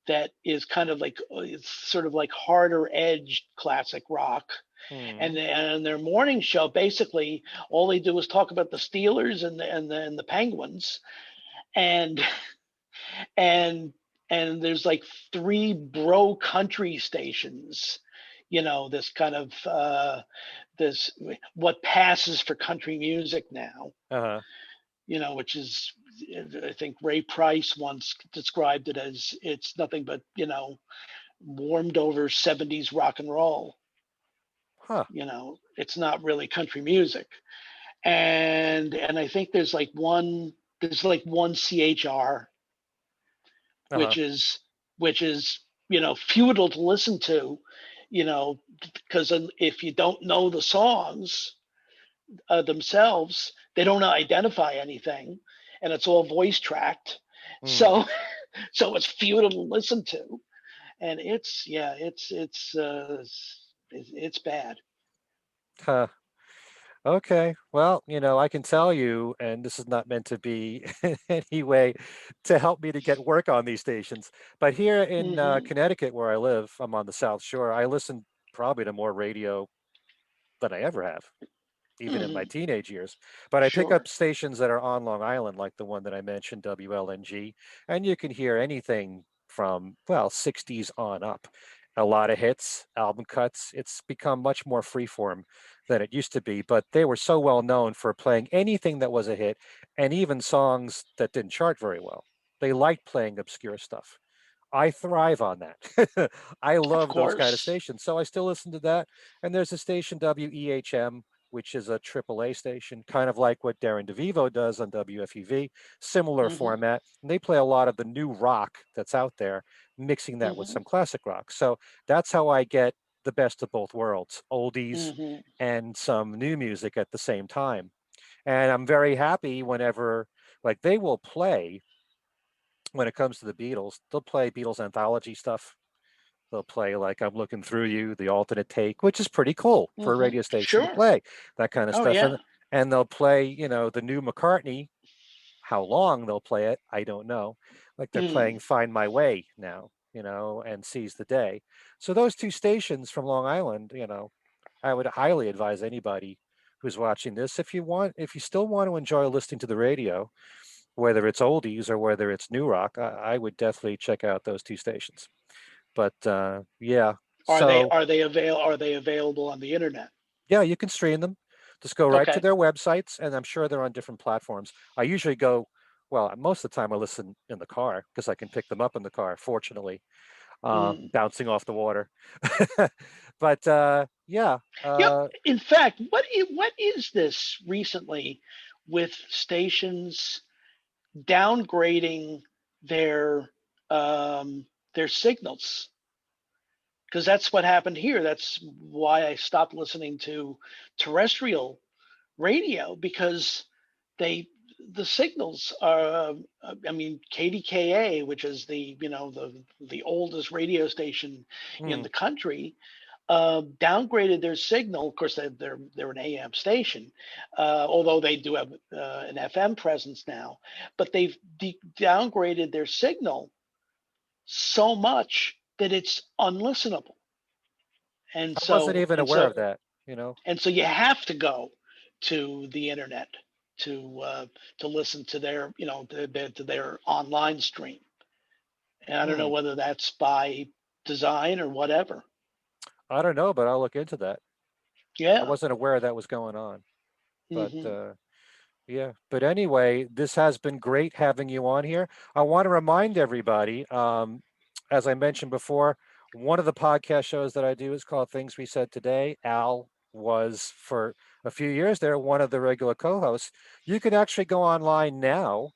that is kind of like it's sort of like harder edged classic rock.
Mm,
And their morning show, basically all they do is talk about the Steelers and the Penguins, and and and there's like three bro country stations, this kind of this what passes for country music now,
uh-huh.
which is, I think Ray Price once described it as it's nothing but, warmed over 70s rock and roll.
Huh.
It's not really country music. And I think there's like one CHR,
Uh-huh.
which is which is futile to listen to, you know, because if you don't know the songs themselves, they don't identify anything, and it's all voice tracked.
Mm.
So so it's futile to listen to, and it's bad.
Huh. Okay. Well, I can tell you, and this is not meant to be in any way to help me to get work on these stations, but here in
Hmm.
Connecticut, where I live, I'm on the South Shore. I listen probably to more radio than I ever have, even in my
Hmm.
teenage years. But I pick
Sure.
up stations that are on Long Island, like the one that I mentioned, WLNG, and you can hear anything from, well, 60s on up. a lot of hits, album cuts. It's become much more freeform than it used to be, but they were so well known for playing anything that was a hit and even songs that didn't chart very well. They liked playing obscure stuff. I thrive on that. I
Of
love those kind of
course.
stations. So I still listen to that. And there's a station WEHM, which is a AAA station, kind of like what Darren DeVivo does on WFEV, similar
Hmm.
format. And they play a lot of the new rock that's out there, mixing that with
Hmm.
some classic rock. So that's how I get the best of both worlds, oldies
Hmm.
and some new music at the same time. And I'm very happy whenever, like, they will play when it comes to the Beatles, they'll play Beatles anthology stuff. They'll play like I'm Looking Through You, the alternate take, which is pretty cool for a
Hmm.
radio station to
Sure.
play that kind of
Oh
stuff.
yeah.
And they'll play, the new McCartney. How long they'll play it, I don't know. Like they're
Mm.
playing Find My Way now, and Seize the Day. So those two stations from Long Island, I would highly advise anybody who's watching this, if you still want to enjoy listening to the radio, whether it's oldies or whether it's new rock, I would definitely check out those two stations. But yeah, so
Are they available on the internet?
yeah, you can stream them. Just go right to
Okay.
their websites, and I'm sure they're on different platforms. I usually go, well, most of the time I listen in the car because I can pick them up in the car, fortunately,
Mm.
bouncing off the water. But yeah,
Yep. In fact, what is this recently with stations downgrading their their signals? Because that's what happened here. That's why I stopped listening to terrestrial radio because they the signals are I mean KDKA, which is the oldest radio station in
hmm,
the country, downgraded their signal. Of course, they're an AM station, although they do have an FM presence now. But they've downgraded their signal so much that it's unlistenable, and
I wasn't
so
even
and
aware
so
of that.
and so you have to go to the internet to uh, to listen to their to their online stream. And I don't know
Hmm,
whether that's by design or whatever.
I don't know, but I'll look into that. I
Yeah.
wasn't aware that was going on, but
Hmm.
yeah, but anyway, this has been great having you on here. I want to remind everybody, as I mentioned before, one of the podcast shows that I do is called Things We Said Today. Al was for a few years there one of the regular co-hosts. You can actually go online now,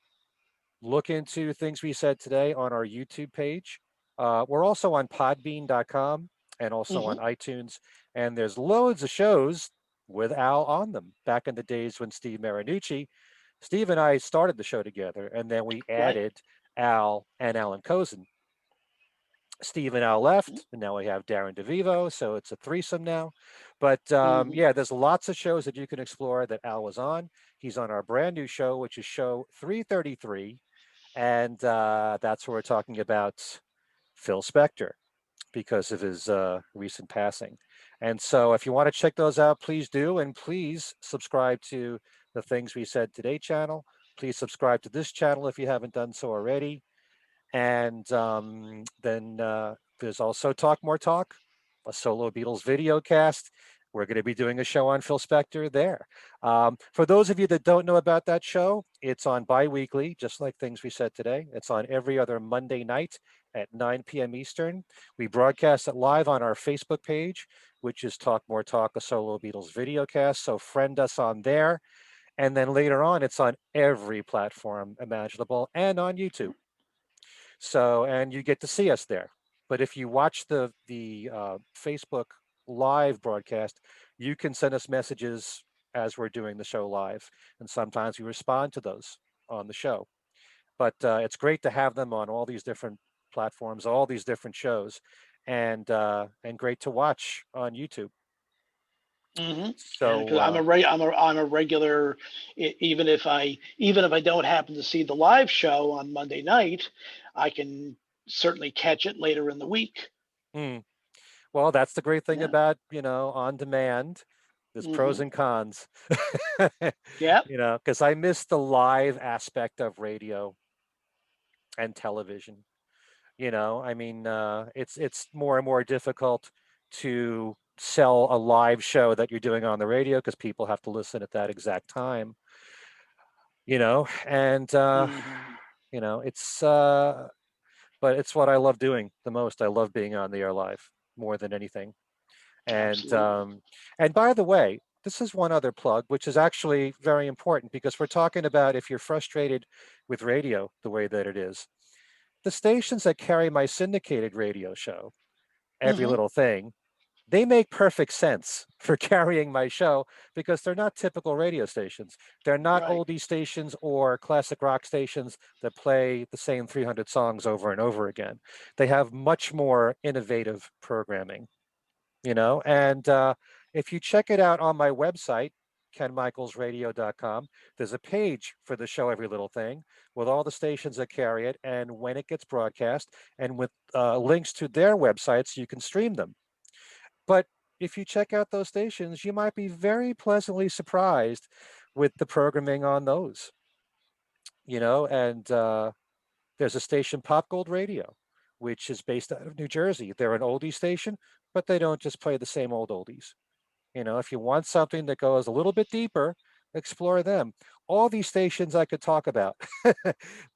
look into Things We Said Today on our YouTube page. We're also on podbean.com and also on
Hmm.
iTunes. And there's loads of shows with Al on them. Back in the days when Steve and I started the show together, and then we
Right.
added Al and Alan Cozen. Steve and Al left, and now we have Darren DeVivo, so it's a threesome now. But
Hmm.
yeah, there's lots of shows that you can explore that Al was on. He's on our brand new show, which is show 333, and that's where we're talking about Phil Spector because of his recent passing. And so, if you want to check those out, please do, and please subscribe to the Things We Said Today channel. Please subscribe to this channel if you haven't done so already. And then there's also Talk More Talk, a solo Beatles videocast. We're going to be doing a show on Phil Spector there. For those of you that don't know about that show, it's on bi-weekly, just like Things We Said Today. It's on every other Monday night at 9 p.m. Eastern. We broadcast it live on our Facebook page, which is Talk More Talk, a solo Beatles videocast. So friend us on there. And then later on, it's on every platform imaginable and on YouTube. So, and you get to see us there. But if you watch the Facebook live broadcast, you can send us messages as we're doing the show live, and sometimes we respond to those on the show. But it's great to have them on all these different platforms, all these different shows, and great to watch on YouTube.
Hmm. And
So
because I'm a regular, even if I don't happen to see the live show on Monday night, I can certainly catch it later in the week.
hmm, well, that's the great thing
Yeah.
about on demand. There's pros
Hmm.
and cons.
Yeah.
Because I miss the live aspect of radio and television. I mean, it's more and more difficult to sell a live show that you're doing on the radio because people have to listen at that exact time. And
Hmm.
it's but it's what I love doing the most. I love being on the air live more than anything. And
Absolutely.
and by the way, this is one other plug, which is actually very important because we're talking about if you're frustrated with radio the way that it is, the stations that carry my syndicated radio show, Every
Hmm.
Little Thing, they make perfect sense for carrying my show because they're not typical radio stations. They're not
Right.
oldie stations or classic rock stations that play the same 300 songs over and over again. They have much more innovative programming, and if you check it out on my website, kenmichaelsradio.com, there's a page for the show Every Little Thing with all the stations that carry it and when it gets broadcast and with links to their websites so you can stream them. But if you check out those stations, you might be very pleasantly surprised with the programming on those, and there's a station, Pop Gold Radio, which is based out of New Jersey. They're an oldie station, but they don't just play the same old oldies. If you want something that goes a little bit deeper, explore them. All these stations I could talk about.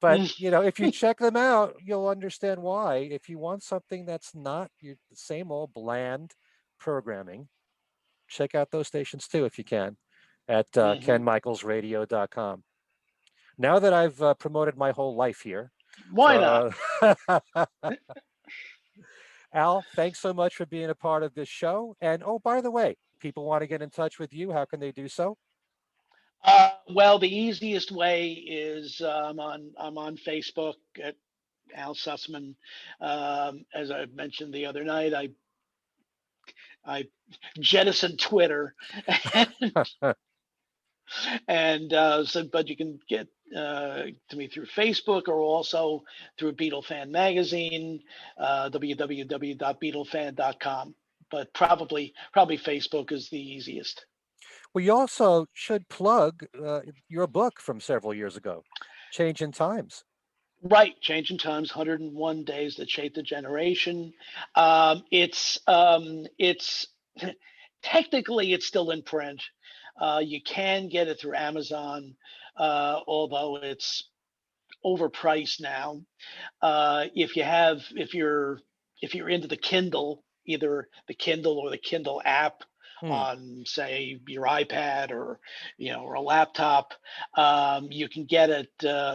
But, if you check them out, you'll understand why. If you want something that's not your the same old bland programming, check out those stations too if you can at
Hmm.
kenmichaelsradio.com. Now that I've promoted my whole life here,
Why not?
Al, thanks so much for being a part of this show. And oh, by the way, people want to get in touch with you. How can they do so?
Well, the easiest way is I'm on Facebook at Al Sussman. As I mentioned the other night, I jettisoned Twitter, and so but you can get to me through Facebook or also through Beatlefan magazine, www.beatlefan.com. But probably Facebook is the easiest.
We also should plug your book from several years ago, Changin Times.
Right, Changing Times, 101 Days That Shaped the Generation. It's technically it's still in print. You can get it through Amazon, although it's overpriced now. If you're into the Kindle, either the Kindle or the Kindle app
Hmm.
on, say, your iPad or a laptop, you can get it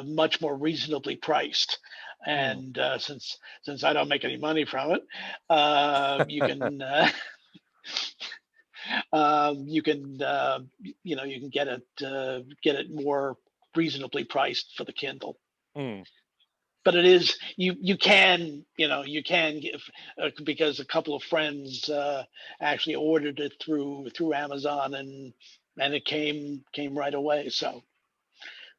much more reasonably priced.
Hmm.
And since I don't make any money from it, you can you can you can get it more reasonably priced for the Kindle.
Hmm.
But it is you can give because a couple of friends actually ordered it through Amazon, and it came right away. So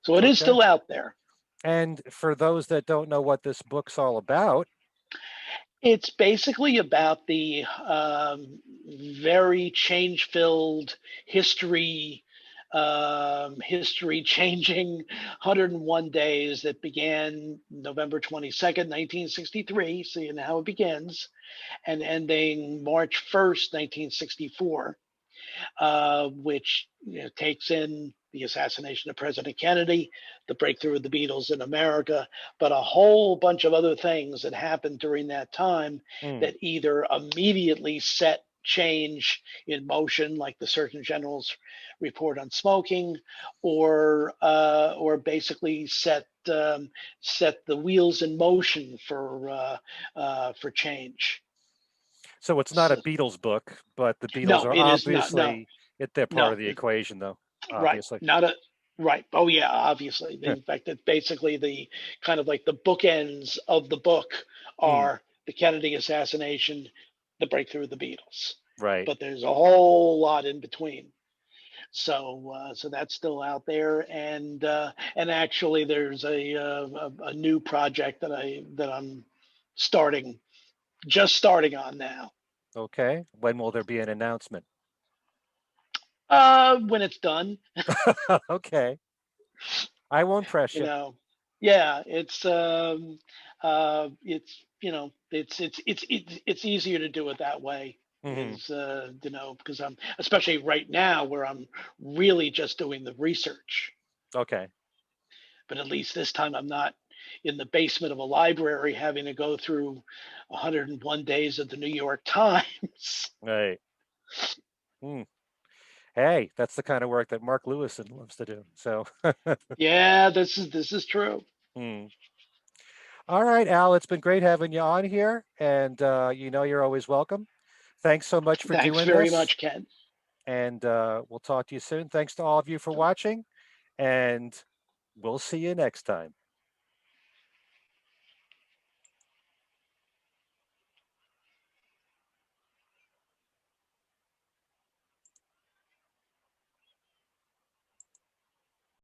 it is
Okay.
still out there.
And for those that don't know what this book's all about,
It's basically about the very change filled history. History changing 101 days that began November 22nd, 1963. So you know how it begins, and ending March 1st, 1964, which takes in the assassination of President Kennedy, the breakthrough of the Beatles in America, but a whole bunch of other things that happened during that time
hmm.
that either immediately set change in motion, like the Surgeon General's report on smoking, or basically set the wheels in motion for change.
So it's not a
So,
Beatles book, but the Beatles
no,
are
it is not. No,
obviously they're part
no.
of the equation, though.
Right.
Obviously.
Not a right. Oh yeah, obviously. In fact, it's basically the kind of like the bookends of the book
Hmm.
are the Kennedy assassination, the breakthrough of the Beatles.
Right.
But there's a whole lot in between. So that's still out there, and actually there's a new project that I'm starting just starting on now.
Okay. When will there be an announcement?
When it's done,
Okay. I won't press
you
you.
know. Yeah, it's it's easier to do it that way.
Hmm.
Is because I'm especially right now where I'm really just doing the research.
Okay.
But at least this time I'm not in the basement of a library having to go through 101 days of the New York Times.
Right. Hmm. Hey, that's the kind of work that Mark Lewison loves to do. So,
Yeah, this is true.
hmm. All right, Al, it's been great having you on here, and you're always welcome. Thanks so much for
Thanks
doing
very
this,
much, Ken.
and we'll talk to you soon. Thanks to all of you for watching, and we'll see you next time.